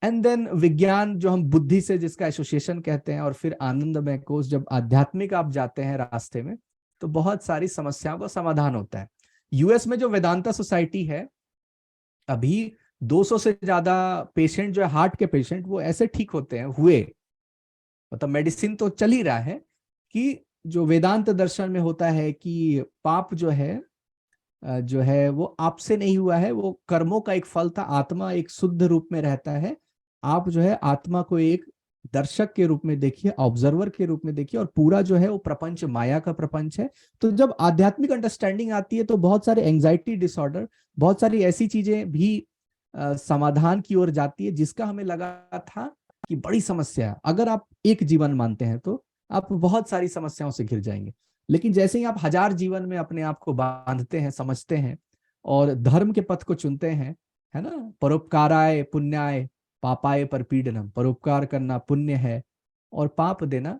एंड देन विज्ञान, जो हम बुद्धि से जिसका एसोसिएशन कहते हैं, और फिर आनंदमय कोश, जब आध्यात्मिक आप जाते हैं रास्ते में तो बहुत सारी समस्याओं का समाधान होता है। यूएस में जो वेदांता सोसाइटी है, अभी 200 से ज्यादा पेशेंट जो है हार्ट के पेशेंट, वो ऐसे ठीक होते हैं हुए, मतलब मेडिसिन तो चल ही रहा है, कि जो वेदांत दर्शन में होता है कि पाप जो है वो आपसे नहीं हुआ है, वो कर्मों का एक फल था। आत्मा एक शुद्ध रूप में रहता है, आप जो है आत्मा को एक दर्शक के रूप में देखिए, ऑब्जर्वर के रूप में देखिए, और पूरा जो है वो प्रपंच माया का प्रपंच है। तो जब आध्यात्मिक अंडरस्टैंडिंग आती है तो बहुत सारे एंजाइटी डिसऑर्डर, बहुत सारी ऐसी चीजें भी समाधान की ओर जाती है, जिसका हमें लगा था कि बड़ी समस्या है। अगर आप एक जीवन मानते हैं तो आप बहुत सारी समस्याओं से घिर जाएंगे, लेकिन जैसे ही आप 1000 जीवन में अपने आप को बांधते हैं, समझते हैं और धर्म के पथ को चुनते हैं, है ना, परोपकाराय पुण्याय पापाय परपीडनम, परोपकार करना पुण्य है और पाप देना,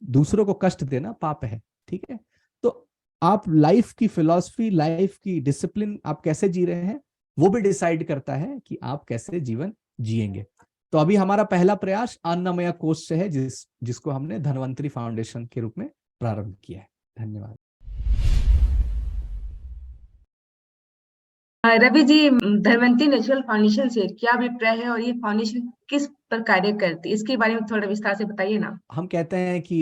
दूसरों को कष्ट देना पाप है, ठीक है। तो आप लाइफ की फिलॉसफी, लाइफ की डिसिप्लिन आप कैसे जी रहे हैं, वो भी डिसाइड करता है कि आप कैसे जीवन जिएंगे। तो अभी हमारा पहला प्रयास अन्नमय कोश से है, जिसको हमने धन्वंतरी फाउंडेशन के रूप में प्रारंभ किया है। धन्यवाद। रवि जी, धन्वंतरी नेचुरल फाउंडेशन से क्या अभिप्राय है और ये फाउंडेशन किस पर कार्य करती है, इसके बारे में थोड़ा विस्तार से बताइए ना। हम कहते हैं कि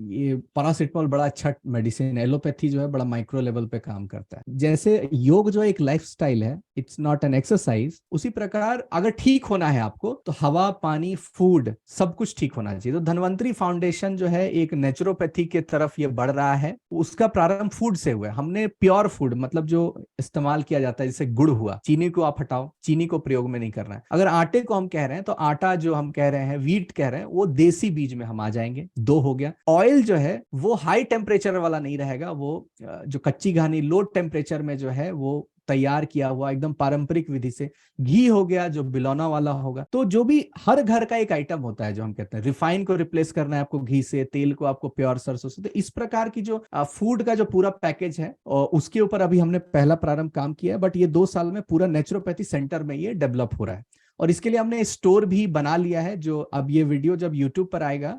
ये पैरासिटामोल बड़ा अच्छा मेडिसिन, एलोपैथी जो है बड़ा माइक्रो लेवल पे काम करता है। जैसे योग जो एक लाइफस्टाइल है, इट्स नॉट एन एक्सरसाइज, उसी प्रकार अगर ठीक होना है आपको तो हवा, पानी, फूड सब कुछ ठीक होना चाहिए। तो धन्वंतरी फाउंडेशन जो है एक नेचुरोपैथी के तरफ ये बढ़ रहा है। उसका प्रारंभ फूड से हुआ है। हमने प्योर फूड, मतलब जो इस्तेमाल किया जाता है, जैसे गुड़ हुआ, चीनी को आप हटाओ, चीनी को प्रयोग में नहीं करना है। अगर आटे को हम कह रहे हैं तो आटा जो हम कह रहे हैं, व्हीट कह रहे हैं, वो देसी बीज में हम आ जाएंगे, 2 हो गया। ऑयल जो है वो हाई टेम्परेचर वाला नहीं रहेगा, वो जो कच्ची घानी लो टेम्परेचर में जो है वो तैयार किया हुआ एकदम पारंपरिक विधि से, घी हो गया जो बिलौना वाला होगा, तो जो भी हर घर का एक आइटम होता है जो हम कहते हैं रिफाइन को रिप्लेस करना है आपको घी से, तेल को आपको प्योर सरसों से, तो इस प्रकार की जो फूड का जो पूरा पैकेज है और उसके ऊपर अभी हमने पहला प्रारंभ काम किया है। बट ये 2 साल में पूरा नेचुरोपैथी सेंटर में ये डेवलप हो रहा है और इसके लिए हमने स्टोर भी बना लिया है, जो अब ये वीडियो जब यूट्यूब पर आएगा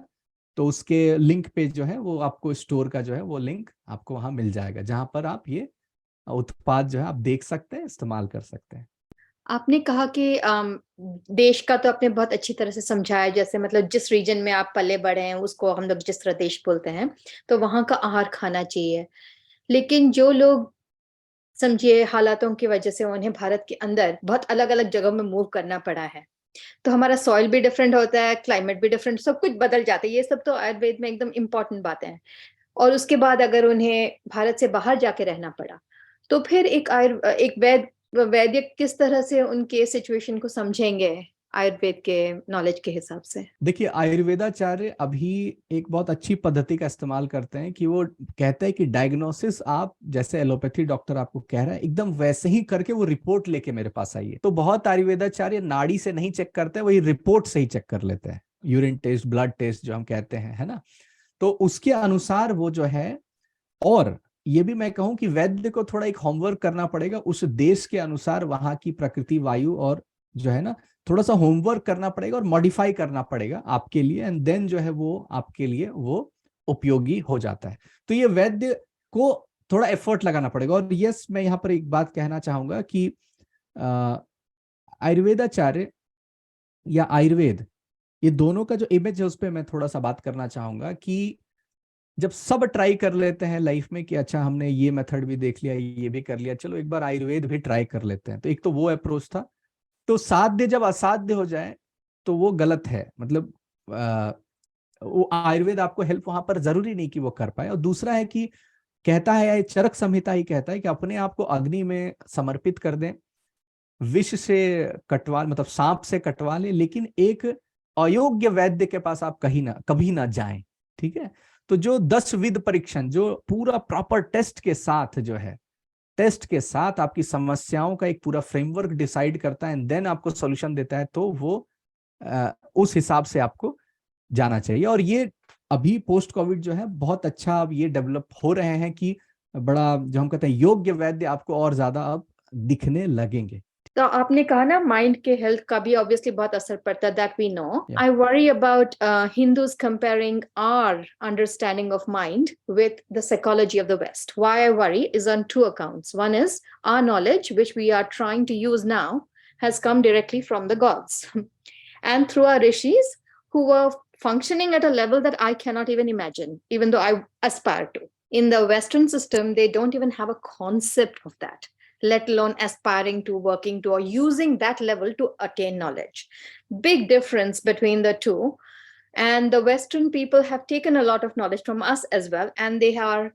तो उसके लिंक पे जो है वो आपको स्टोर का जो है वो लिंक आपको वहां मिल जाएगा, जहां पर आप ये उत्पाद जो है आप देख सकते हैं, इस्तेमाल कर सकते हैं। आपने कहा कि देश का तो आपने बहुत अच्छी तरह से समझाया, जैसे मतलब जिस रीजन में आप पले बड़े हैं उसको हम लोग जिस तरह देश बोलते हैं, तो वहां का आहार खाना चाहिए। लेकिन जो लोग समझिए हालातों की वजह से उन्हें भारत के अंदर बहुत अलग अलग जगहों में मूव करना पड़ा है, तो हमारा सॉइल भी डिफरेंट होता है, क्लाइमेट भी डिफरेंट, सब कुछ बदल जाता है। ये सब तो आयुर्वेद में एकदम इम्पोर्टेंट बातें हैं। और उसके बाद अगर उन्हें भारत से बाहर जाके रहना पड़ा, तो फिर एक वैद्य किस तरह से उनके सिचुएशन को समझेंगे आयुर्वेद के नॉलेज के हिसाब से? देखिए, आयुर्वेदाचार्य अभी एक बहुत अच्छी पद्धति का इस्तेमाल करते हैं कि वो कहते हैं कि डायग्नोसिस आप जैसे एलोपैथी डॉक्टर आपको कह रहा है एकदम वैसे ही करके वो रिपोर्ट लेके मेरे पास आइए। तो बहुत आयुर्वेदाचार्य नाड़ी से नहीं चेक करते, वही रिपोर्ट से ही चेक कर लेते हैं, यूरिन टेस्ट, ब्लड टेस्ट जो हम कहते हैं, है ना। तो उसके अनुसार वो जो है, और ये भी मैं कहूं कि वैद्य को थोड़ा एक होमवर्क करना पड़ेगा उस देश के अनुसार, वहां की प्रकृति, वायु और जो है ना थोड़ा सा होमवर्क करना पड़ेगा और मॉडिफाई करना पड़ेगा आपके लिए, एंड देन जो है वो आपके लिए वो उपयोगी हो जाता है। तो ये वैद्य को थोड़ा एफर्ट लगाना पड़ेगा। और यस, मैं यहाँ पर एक बात कहना चाहूंगा कि आयुर्वेदाचार्य या आयुर्वेद, ये दोनों का जो इमेज है उस पर मैं थोड़ा सा बात करना चाहूंगा कि जब सब ट्राई कर लेते हैं लाइफ में कि अच्छा हमने ये मेथड भी देख लिया, ये भी कर लिया, चलो एक बार आयुर्वेद भी ट्राई कर लेते हैं, तो एक तो वो अप्रोच था। तो साध्य जब असाध्य हो जाए तो वो गलत है, मतलब वो आयुर्वेद आपको हेल्प वहां पर जरूरी नहीं कि वो कर पाए। और दूसरा है कि कहता है, चरक संहिता ही कहता है कि अपने आप को अग्नि में समर्पित कर दें, विष से कटवा, मतलब सांप से कटवा ले, लेकिन एक अयोग्य वैद्य के पास आप कभी ना जाएं, ठीक है। तो जो 10 विध परीक्षण, जो पूरा प्रॉपर टेस्ट के साथ जो है, टेस्ट के साथ आपकी समस्याओं का एक पूरा फ्रेमवर्क डिसाइड करता है, देन आपको सॉल्यूशन देता है, तो वो उस हिसाब से आपको जाना चाहिए। और ये अभी पोस्ट कोविड जो है बहुत अच्छा अब ये डेवलप हो रहे हैं कि बड़ा जो हम कहते हैं योग्य वैद्य आपको और ज्यादा अब दिखने लगेंगे। तो आपने कहा ना माइंड के हेल्थ का भी ऑब्वियसली बहुत असर पड़ता है, that we know. I worry about Hindus comparing our understanding of mind with the psychology of the West. Why I worry is on 2 accounts. One is our knowledge, which we are trying to use now, has come directly from the gods and through our rishis who were functioning at a level that I cannot even imagine, even though I aspire to. In the Western system, they don't even have a concept of that, let alone aspiring to, working to, or using that level to attain knowledge. Big difference between the two. And the Western people have taken a lot of knowledge from us as well, and they have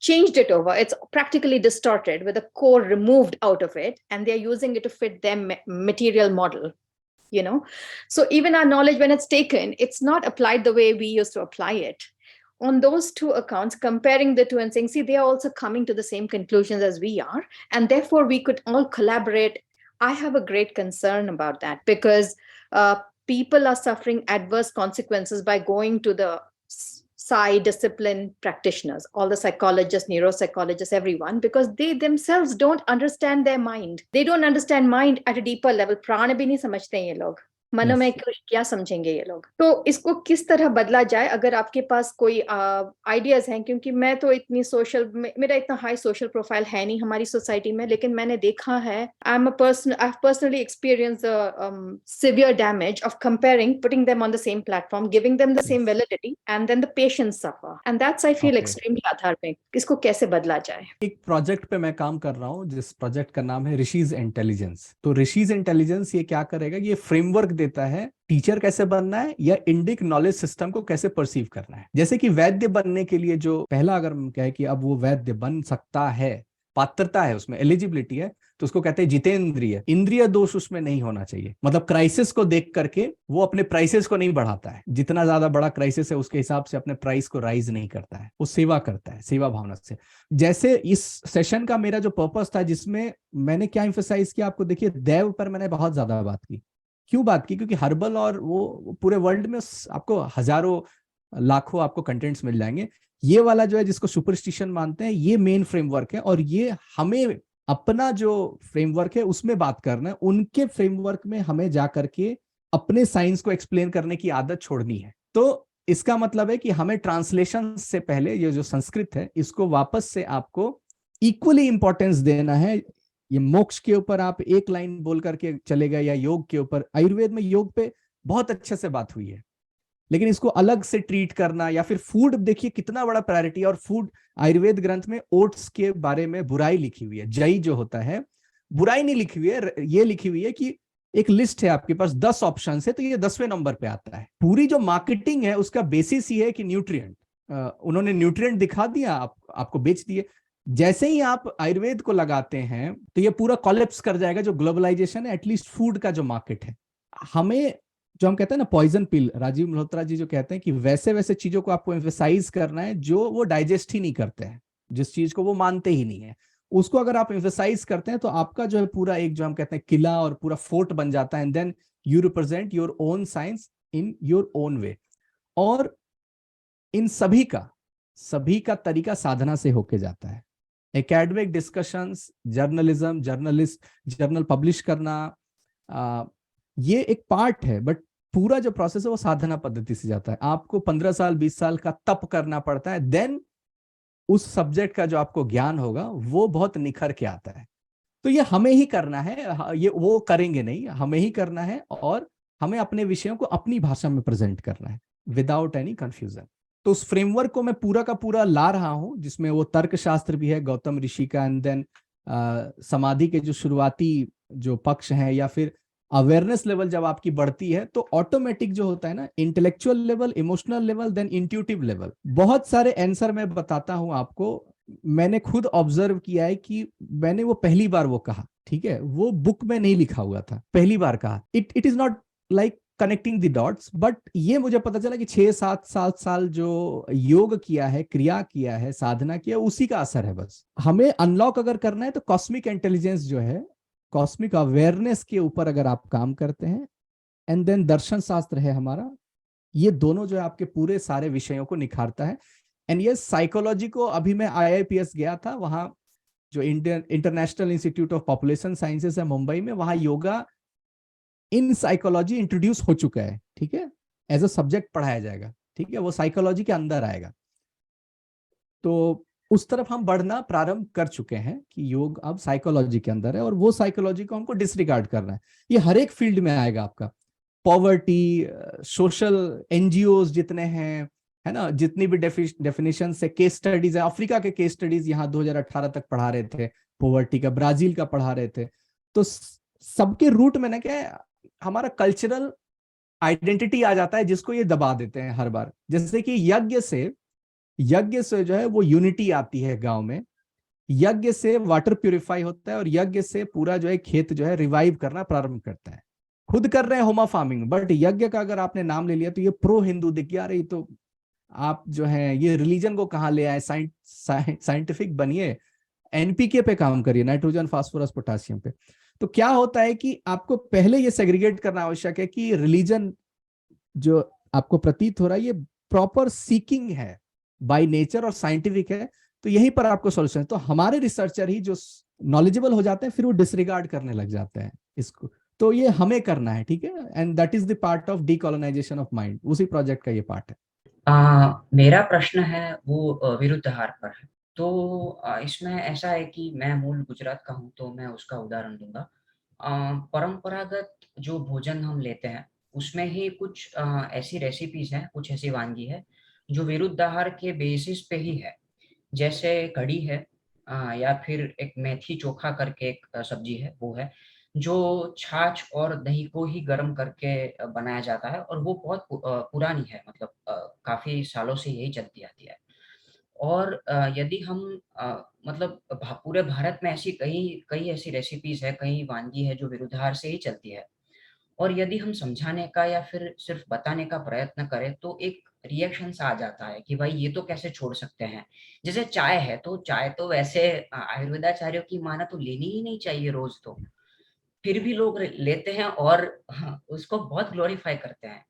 changed it over. It's practically distorted with the core removed out of it, and they're using it to fit their material model, you know. So even our knowledge, when it's taken, it's not applied the way we used to apply it. On those 2 accounts, comparing the two and saying, see, they are also coming to the same conclusions as we are, and therefore we could all collaborate. I have a great concern about that, because people are suffering adverse consequences by going to the psi discipline practitioners, all the psychologists, neuropsychologists, everyone, because they themselves don't understand their mind. They don't understand mind at a deeper level. प्राण भी नहीं समझते हैं ये लोग, मनो में क्या समझेंगे ये लोग। तो इसको किस तरह बदला जाए, अगर आपके पास कोई आइडियाज हैं? क्योंकि मैं तो इतनी मेरा इतना हाई सोशल प्रोफाइल है नहीं हमारी सोसाइटी में, लेकिन मैंने देखा है, I have personally experience severe damage of comparing, putting them on the same platform, giving them the same validity, and then the patients suffer, and that's I feel extremely आधारभूत। इसको कैसे बदला जाए? एक प्रोजेक्ट पे मैं काम कर रहा हूँ, जिस प्रोजेक्ट का नाम है ऋषिज इंटेलिजेंस। तो ऋषिज इंटेलिजेंस ये क्या करेगा, ये फ्रेमवर्क देता है टीचर कैसे बनना है या इंडिक नॉलेज सिस्टम को कैसे परसीव करना है। जैसे कि वैद्य बनने के लिए जो पहला, अगर हम कहें कि अब वो वैद्य बन सकता है, पात्रता है, उसमें एलिजिबिलिटी है, तो उसको कहते हैं जितेंद्रिय। इंद्रिय दोष उसमें नहीं होना चाहिए, मतलब क्राइसिस को देख करके वो अपने प्राइसेस को नहीं बढ़ाता है, जितना ज्यादा बड़ा क्राइसिस है उसके हिसाब से अपने प्राइस को राइज नहीं करता है, वो सेवा करता है, सेवा भावना से। जैसे इस सेशन का मेरा जो पर्पस था, जिसमें मैंने क्या इंफेसाइज किया, आपको देखिए दैव पर मैंने बहुत ज्यादा बात की। क्यों बात की? क्योंकि हर्बल और वो पूरे वर्ल्ड में आपको हजारों लाखों आपको कंटेंट्स मिल जाएंगे। ये वाला जो है जिसको सुपरस्टिशन मानते हैं, ये मेन फ्रेमवर्क है, और ये हमें अपना जो फ्रेमवर्क है उसमें बात करना है, उनके फ्रेमवर्क में हमें जा करके अपने साइंस को एक्सप्लेन करने की आदत छोड़नी है। तो इसका मतलब है कि हमें ट्रांसलेशन से पहले ये जो संस्कृत है इसको वापस से आपको इक्वली इंपॉर्टेंस देना है। ये मोक्ष के ऊपर आप एक लाइन बोल करके चले गए, या योग के ऊपर, आयुर्वेद में योग पे बहुत अच्छे से बात हुई है, लेकिन इसको अलग से ट्रीट करना, या फिर फूड देखिए कितना बड़ा प्रायोरिटी है। और फूड, आयुर्वेद ग्रंथ में ओट्स के बारे में बुराई लिखी हुई है, जई जो होता है, बुराई नहीं लिखी हुई है, ये लिखी हुई है कि एक लिस्ट है आपके पास 10 ऑप्शन है, तो ये 10वें नंबर पे आता है। पूरी जो मार्केटिंग है उसका बेसिस ये है कि न्यूट्रिएंट, उन्होंने न्यूट्रिएंट दिखा दिया, आपको बेच दिए। जैसे ही आप आयुर्वेद को लगाते हैं तो ये पूरा कॉलेप्स कर जाएगा, जो ग्लोबलाइजेशन है, एटलीस्ट फूड का जो मार्केट है। हमें जो हम कहते हैं ना पॉइजन पिल, राजीव मल्होत्रा जी जो कहते हैं कि वैसे वैसे चीजों को आपको एम्फेसाइज करना है जो वो डाइजेस्ट ही नहीं करते हैं, जिस चीज को वो मानते ही नहीं है, उसको अगर आप एम्फेसाइज करते हैं तो आपका जो है पूरा एक जो हम कहते हैं किला और पूरा फोर्ट बन जाता है। And then you represent your own science in your own way. और इन सभी का तरीका साधना से होके जाता है। Academic discussions, journalism, journal publish करना, ये एक पार्ट है, बट पूरा जो प्रोसेस है वो साधना पद्धति से जाता है। आपको 15 साल 20 साल का तप करना पड़ता है, देन उस सब्जेक्ट का जो आपको ज्ञान होगा वो बहुत निखर के आता है। तो ये हमें ही करना है, ये वो करेंगे नहीं, हमें ही करना है, और हमें अपने विषयों को अपनी भाषा में प्रेजेंट करना है विदाउट एनी कंफ्यूजन। तो उस फ्रेमवर्क को मैं पूरा का पूरा ला रहा हूं, जिसमें वो तर्कशास्त्र भी है गौतम ऋषि का, एंड देन समाधि के जो शुरुआती जो पक्ष हैं, या फिर अवेयरनेस लेवल जब आपकी बढ़ती है तो ऑटोमेटिक जो होता है ना, intellectual level, emotional level, then intuitive level. बहुत सारे आंसर मैं बताता हूं आपको, मैंने खुद ऑब्जर्व किया है कि मैंने वो पहली बार वो कहा, ठीक है, वो बुक में नहीं लिखा हुआ था, पहली बार कहा। It is not like connecting the dots, but ये मुझे पता चला कि 6-7 साल जो योग किया है, क्रिया किया है, साधना किया, उसी का असर है। बस हमें अनलॉक अगर करना है तो कॉस्मिक इंटेलिजेंस जो है, कॉस्मिक अवेयरनेस के ऊपर अगर आप काम करते हैं, एंड देन दर्शन शास्त्र है हमारा, ये दोनों जो है आपके पूरे सारे विषयों को निखारता है। एंड ये साइकोलॉजी को, अभी मैं IIPS गया था, वहां जो international institute of population sciences है मुंबई में, वहां योगा इन साइकोलॉजी इंट्रोड्यूस हो चुका है, ठीक है, एज अ सब्जेक्ट पढ़ाया जाएगा, ठीक है, वो साइकोलॉजी के अंदर आएगा। तो उस तरफ हम बढ़ना प्रारंभ कर चुके हैं कि योग अब साइकोलॉजी के अंदर है, और वो साइकोलॉजी को हमको डिसरिगार्ड करना है। ये हर एक फील्ड में आएगा आपका, पॉवर्टी, सोशल NGOs जितने हैं, है ना, जितनी भी डेफिनेशन है, केस स्टडीज है, अफ्रीका के केस स्टडीज यहाँ 2018 तक पढ़ा रहे थे, पॉवर्टी का, ब्राजील का पढ़ा रहे थे। तो सबके रूट में ना क्या है, हमारा कल्चरल आइडेंटिटी आ जाता है, जिसको ये दबा देते हैं हर बार। जैसे कि यज्ञ से जो है वो यूनिटी आती है गांव में, यज्ञ से वाटर प्यूरिफाई होता है, और यज्ञ से पूरा जो है खेत जो है रिवाइव करना प्रारंभ करता है। खुद कर रहे हैं होमा फार्मिंग, बट यज्ञ का अगर आपने नाम ले लिया तो ये प्रो हिंदू दिख गया, रही तो आप जो है ये रिलीजन को कहाँ ले आए, साइंटिफिक बनिए, NPK पे काम करिए, नाइट्रोजन फास्फोरस पोटासियम पे। तो क्या होता है कि आपको पहले ये सेग्रीगेट करना आवश्यक है कि रिलीजन जो आपको प्रतीत हो रहा है ये प्रॉपर सीकिंग है बाय नेचर और साइंटिफिक है, तो यहीं पर आपको सॉल्यूशन है। तो हमारे रिसर्चर ही जो नॉलेजेबल हो जाते हैं फिर वो डिसरिगार्ड करने लग जाते हैं इसको, तो ये हमें करना है, ठीक है, and that is the part of decolonisation of mind, उसी प्रोजेक्ट का ये पार्ट है। मेरा प्रश्न है वो विरुद्धाहार पर है। तो इसमें ऐसा है कि मैं मूल गुजरात का हूँ, तो मैं उसका उदाहरण दूंगा। परंपरागत जो भोजन हम लेते हैं उसमें ही कुछ ऐसी रेसिपीज हैं, कुछ ऐसी वानगी है जो विरुद्धाहार के बेसिस पे ही है। जैसे कढ़ी है, या फिर एक मेथी चोखा करके एक सब्जी है, वो है जो छाछ और दही को ही गर्म करके बनाया जाता है, और वो बहुत पुरानी है, मतलब काफी सालों से यही चलती आती है। और यदि हम मतलब पूरे भारत में ऐसी कई ऐसी रेसिपीज़ है, कई वानगी है जो विरुद्धाहार से ही चलती है। और यदि हम समझाने का या फिर सिर्फ़ बताने का प्रयत्न करें तो एक रिएक्शन सा आ जाता है कि भाई ये तो कैसे छोड़ सकते हैं। जैसे चाय तो वैसे आयुर्वेदाचार्यों की माने तो लेनी ही नहीं चाहिए रोज़ तो। फिर भी लोग लेते हैं और हाँ, उसको बहुत ग्लोरीफाई करते हैं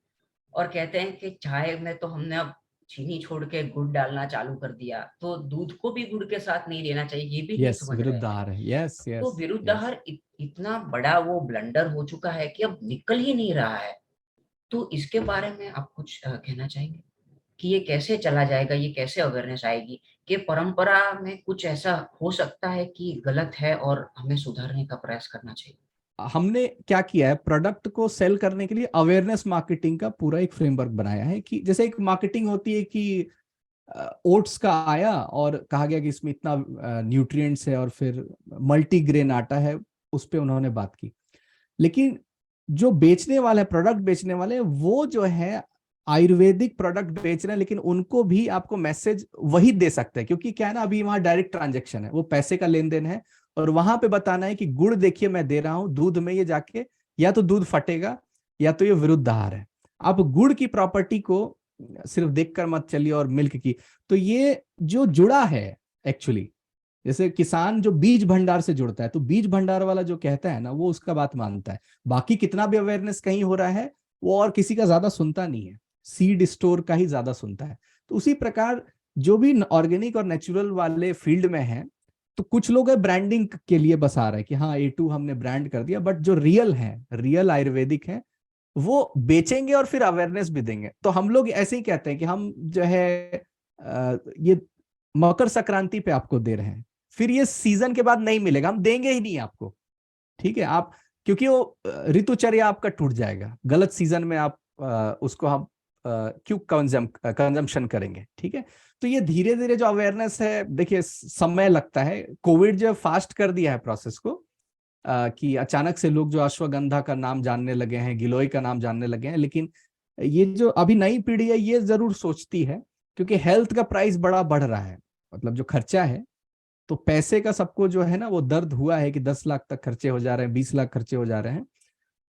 और कहते हैं कि चाय में तो हमने अब चीनी छोड़ के गुड़ डालना चालू कर दिया, तो दूध को भी गुड़ के साथ नहीं लेना चाहिए, ये भी नहीं यस, समझ रहे हैं। विरुद्धाहार है। यस, तो यस, यस। विरुद्धाहार इतना बड़ा वो ब्लंडर हो चुका है कि अब निकल ही नहीं रहा है। तो इसके बारे में आप कुछ कहना चाहेंगे? कि ये कैसे चला जाएगा, ये कैसे अवेयरनेस आएगी कि परंपरा में कुछ ऐसा हो सकता है कि गलत है और हमें सुधारने का प्रयास करना चाहिए? हमने क्या किया है, प्रोडक्ट को सेल करने के लिए अवेयरनेस मार्केटिंग का पूरा एक फ्रेमवर्क बनाया है कि जैसे एक मार्केटिंग होती है कि ओट्स का आया और कहा गया कि इसमें इतना न्यूट्रिएंट्स है और फिर मल्टीग्रेन आटा है, उस पे उन्होंने बात की। लेकिन जो बेचने वाले प्रोडक्ट बेचने वाले वो जो है आयुर्वेदिक प्रोडक्ट बेच रहे हैं, लेकिन उनको भी आपको मैसेज वही दे सकते हैं, क्योंकि क्या है ना, अभी वहां डायरेक्ट ट्रांजेक्शन है, वो पैसे का लेन देन है। और वहां पे बताना है कि गुड़ देखिए मैं दे रहा हूं दूध में, ये जाके या तो दूध फटेगा या तो ये विरुद्धाहार है। आप गुड़ की प्रॉपर्टी को सिर्फ देखकर मत चलिए और मिल्क की। तो ये जो जुड़ा है एक्चुअली, जैसे किसान जो बीज भंडार से जुड़ता है, तो बीज भंडार वाला जो कहता है ना, वो उसका बात मानता है। बाकी कितना भी अवेयरनेस कहीं हो रहा है, वो और किसी का ज्यादा सुनता नहीं है, सीड स्टोर का ही ज्यादा सुनता है। तो उसी प्रकार जो भी ऑर्गेनिक और नेचुरल वाले फील्ड में है, तो कुछ लोग है ब्रांडिंग के लिए बस आ रहे हैं कि हाँ A2 हमने ब्रांड कर दिया, बट जो रियल है, रियल आयुर्वेदिक है, वो बेचेंगे और फिर अवेयरनेस भी देंगे। तो हम लोग ऐसे ही कहते हैं कि हम जो है ये मकर संक्रांति पे आपको दे रहे हैं, फिर ये सीजन के बाद नहीं मिलेगा, हम देंगे ही नहीं आपको। ठीक है, आप क्योंकि वो ऋतुचर्या आपका टूट जाएगा, गलत सीजन में आप उसको हम क्यों कंजम्पशन करेंगे। ठीक है, तो ये धीरे धीरे जो अवेयरनेस है, देखिए समय लगता है। कोविड जो फास्ट कर दिया है प्रोसेस को, कि अचानक से लोग जो अश्वगंधा का नाम जानने लगे हैं, गिलोय का नाम जानने लगे हैं। लेकिन ये जो अभी नई पीढ़ी है, ये जरूर सोचती है, क्योंकि हेल्थ का प्राइस बड़ा बढ़ रहा है, मतलब जो खर्चा है, तो पैसे का सबको जो है ना वो दर्द हुआ है कि 10 लाख तक खर्चे हो जा रहे हैं, 20 लाख खर्चे हो जा रहे हैं।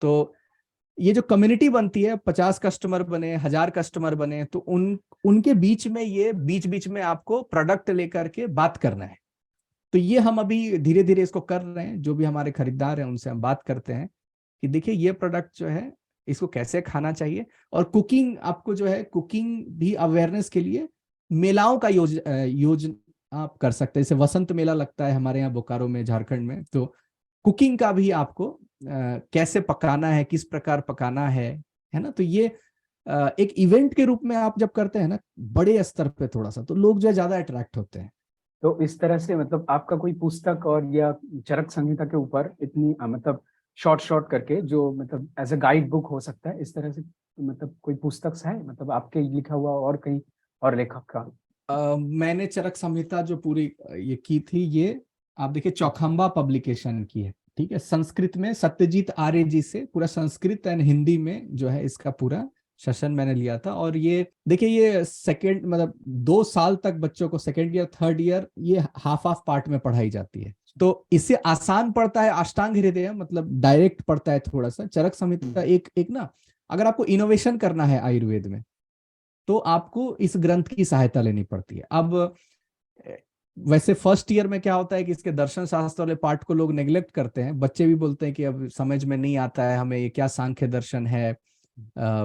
तो ये जो कम्युनिटी बनती है, 50 कस्टमर बने, 1000 कस्टमर बने, तो उनके बीच में ये बीच बीच में आपको प्रोडक्ट लेकर के बात करना है। तो ये हम अभी धीरे धीरे इसको कर रहे हैं। जो भी हमारे खरीदार हैं उनसे हम बात करते हैं कि देखिए ये प्रोडक्ट जो है, इसको कैसे खाना चाहिए। और कुकिंग, आपको जो है कुकिंग भी अवेयरनेस के लिए मेलाओं का योजना आप कर सकते हैं। जैसे वसंत मेला लगता है हमारे यहाँ बोकारो में, झारखंड में, तो कुकिंग का भी आपको कैसे पकाना है, किस प्रकार पकाना है ना। तो ये एक इवेंट के रूप में आप जब करते हैं ना बड़े स्तर पे थोड़ा सा, तो लोग जो है ज्यादा अट्रैक्ट होते हैं। तो इस तरह से मतलब आपका कोई पुस्तक और या चरक संहिता के ऊपर इतनी मतलब शॉर्ट करके जो मतलब एज अ गाइड बुक हो सकता है, इस तरह से मतलब कोई पुस्तक है मतलब आपके लिखा हुआ और कहीं और लेखक का? मैंने चरक संहिता जो पूरी ये की थी, ये आप देखिए चौखंबा पब्लिकेशन की है। ठीक है, संस्कृत में सत्यजीत आर्य जी से पूरा संस्कृत एंड हिंदी में जो है इसका पूरा सेशन मैंने लिया था। और ये देखिए ये सेकेंड मतलब 2 साल तक बच्चों को, सेकेंड ईयर थर्ड ईयर, ये हाफ पार्ट में पढ़ाई जाती है। तो इससे आसान पड़ता है अष्टांग हृदय, मतलब डायरेक्ट पड़ता है थोड़ा सा। चरक संहिता एक ना, अगर आपको इनोवेशन करना है आयुर्वेद में, तो आपको इस ग्रंथ की सहायता लेनी पड़ती है। अब वैसे फर्स्ट ईयर में क्या होता है कि इसके दर्शन शास्त्र वाले पार्ट को लोग नेग्लेक्ट करते हैं। बच्चे भी बोलते हैं कि अब समझ में नहीं आता है हमें, ये क्या सांख्य दर्शन है,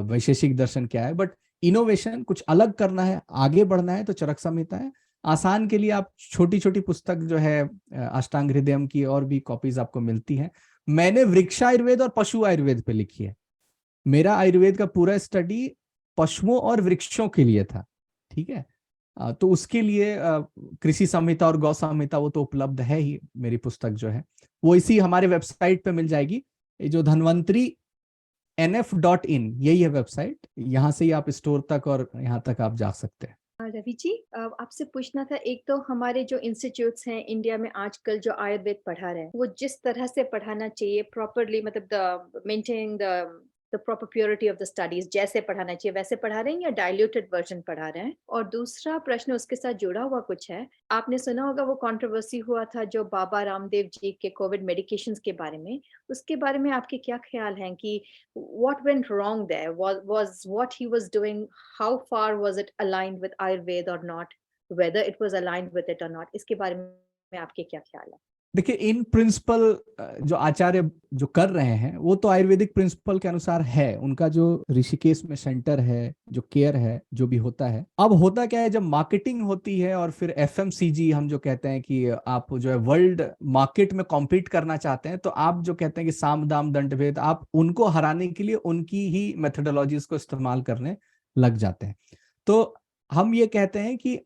वैशेषिक दर्शन क्या है। बट इनोवेशन कुछ अलग करना है, आगे बढ़ना है, तो चरक संहिता है। आसान के लिए आप छोटी छोटी पुस्तक जो है अष्टांग हृदयम की और भी कॉपीज आपको मिलती है। मैंने वृक्ष आयुर्वेद और पशु आयुर्वेद पे लिखी है। मेरा आयुर्वेद का पूरा स्टडी पशुओं और वृक्षों के लिए था। ठीक है, तो उसके लिए कृषि संहिता और गौ संहिता वो तो उपलब्ध है ही। मेरी पुस्तक जो है वो इसी हमारे वेबसाइट पे मिल जाएगी, ये जो धन्वंतरी nf.in, यही है वेबसाइट। यहाँ से ही आप स्टोर तक और यहाँ तक आप जा सकते हैं। रवि जी, आपसे पूछना था, एक तो हमारे जो इंस्टीट्यूट्स हैं इंडिया में आजकल जो आयुर्वेद पढ़ा रहे हैं, वो जिस तरह से पढ़ाना चाहिए प्रॉपरली, मतलब the maintaining the the proper purity of the studies, जैसे पढ़ाना चाहिए वैसे पढ़ा रहे हैं या diluted version पढ़ा रहे हैं? और दूसरा प्रश्न उसके साथ जुड़ा हुआ कुछ है, आपने सुना होगा वो कंट्रोवर्सी हुआ था जो बाबा रामदेव जी के कोविड मेडिकेशंस के बारे में, उसके बारे में आपके क्या ख्याल हैं कि what went wrong there? Was what he was doing, how far was it aligned with Ayurveda or not? Whether it was aligned with it or not, इसके बारे में आपके क्या ख्याल है? देखिए, इन प्रिंसिपल जो आचार्य जो कर रहे हैं वो तो आयुर्वेदिक प्रिंसिपल के अनुसार है। उनका जो ऋषिकेश में सेंटर है, जो केयर है, जो भी होता है। अब होता क्या है, जब मार्केटिंग होती है और फिर FMCG हम जो कहते हैं कि आप जो है वर्ल्ड मार्केट में कॉम्पीट करना चाहते हैं, तो आप जो कहते हैं कि साम दाम दंड भेद, आप उनको हराने के लिए उनकी ही मेथोडोलॉजीज को इस्तेमाल करने लग जाते हैं। तो हम ये कहते हैं कि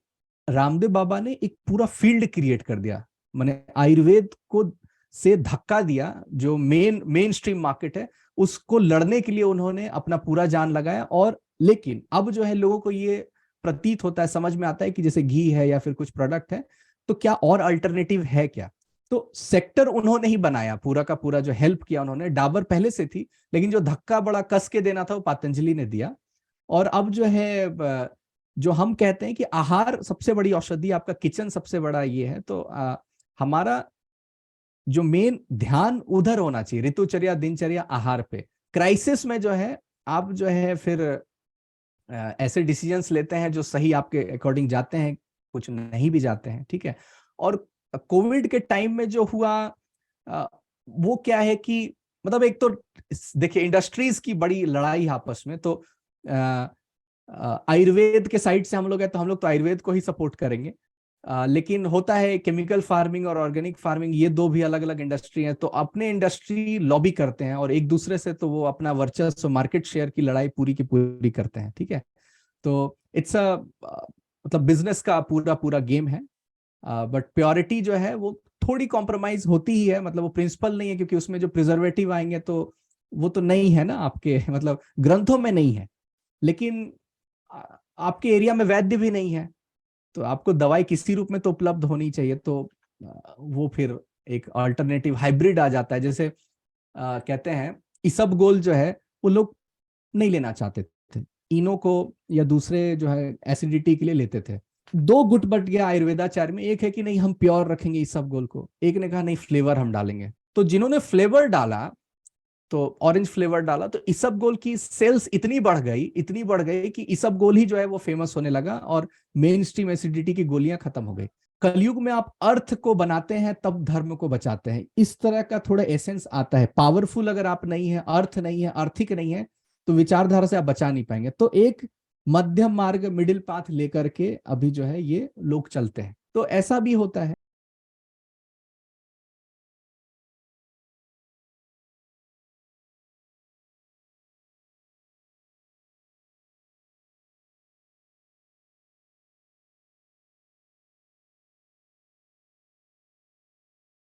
रामदेव बाबा ने एक पूरा फील्ड क्रिएट कर दिया, माने आयुर्वेद को से धक्का दिया। जो मेन स्ट्रीम मार्केट है उसको लड़ने के लिए उन्होंने अपना पूरा जान लगाया। और लेकिन अब जो है लोगों को ये प्रतीत होता है, समझ में आता है कि जैसे घी है या फिर कुछ प्रोडक्ट है, तो क्या और अल्टरनेटिव है क्या? तो सेक्टर उन्होंने ही बनाया, पूरा का पूरा जो हेल्प किया उन्होंने। डाबर पहले से थी, लेकिन जो धक्का बड़ा कस के देना था वो पतंजलि ने दिया। और अब जो है जो हम कहते हैं कि आहार सबसे बड़ी औषधि, आपका किचन सबसे बड़ा ये है, तो हमारा जो मेन ध्यान उधर होना चाहिए, ऋतुचर्या, दिनचर्या, आहार पे। क्राइसिस में जो है आप जो है फिर ऐसे डिसीजंस लेते हैं जो सही आपके अकॉर्डिंग जाते हैं, कुछ नहीं भी जाते हैं, ठीक है। और कोविड के टाइम में जो हुआ वो क्या है कि मतलब एक तो देखिए इंडस्ट्रीज की बड़ी लड़ाई आपस में, तो आयुर्वेद के साइड से हम लोग है तो हम लोग तो आयुर्वेद को ही सपोर्ट करेंगे। लेकिन होता है केमिकल फार्मिंग और ऑर्गेनिक फार्मिंग, ये दो भी अलग अलग इंडस्ट्री हैं, तो अपने इंडस्ट्री लॉबी करते हैं और एक दूसरे से तो वो अपना वर्चस्व, मार्केट शेयर की लड़ाई पूरी की पूरी करते हैं, ठीक है। तो इट्स अ मतलब बिजनेस का पूरा पूरा गेम है। बट प्योरिटी जो है वो थोड़ी कॉम्प्रोमाइज होती ही है, मतलब वो प्रिंसिपल नहीं है, क्योंकि उसमें जो प्रिजर्वेटिव आएंगे तो वो तो नहीं है ना आपके मतलब ग्रंथों में नहीं है, लेकिन आपके एरिया में वैद्य भी नहीं है, तो आपको दवाई किसी रूप में तो उपलब्ध होनी चाहिए। तो वो फिर एक अल्टरनेटिव हाइब्रिड आ जाता है। जैसे कहते हैं इसबगोल जो है वो लोग नहीं लेना चाहते थे, इनो को या दूसरे जो है एसिडिटी के लिए लेते थे। दो गुट बट गया आयुर्वेदाचार्य में, एक है कि नहीं हम प्योर रखेंगे इसबगोल को, एक ने कहा नहीं फ्लेवर हम डालेंगे। तो जिन्होंने फ्लेवर डाला, तो ऑरेंज फ्लेवर डाला, तो इसबगोल की सेल्स इतनी बढ़ गई कि इसबगोल ही जो है वो फेमस होने लगा और मेन स्ट्रीम एसिडिटी की गोलियां खत्म हो गई। कलयुग में आप अर्थ को बनाते हैं तब धर्म को बचाते हैं, इस तरह का थोड़ा एसेंस आता है। पावरफुल अगर आप नहीं है, अर्थ नहीं है, आर्थिक नहीं है, तो विचारधारा से आप बचा नहीं पाएंगे। तो एक मध्यम मार्ग, मिडिल पाथ लेकर के अभी जो है ये लोग चलते हैं, तो ऐसा भी होता है।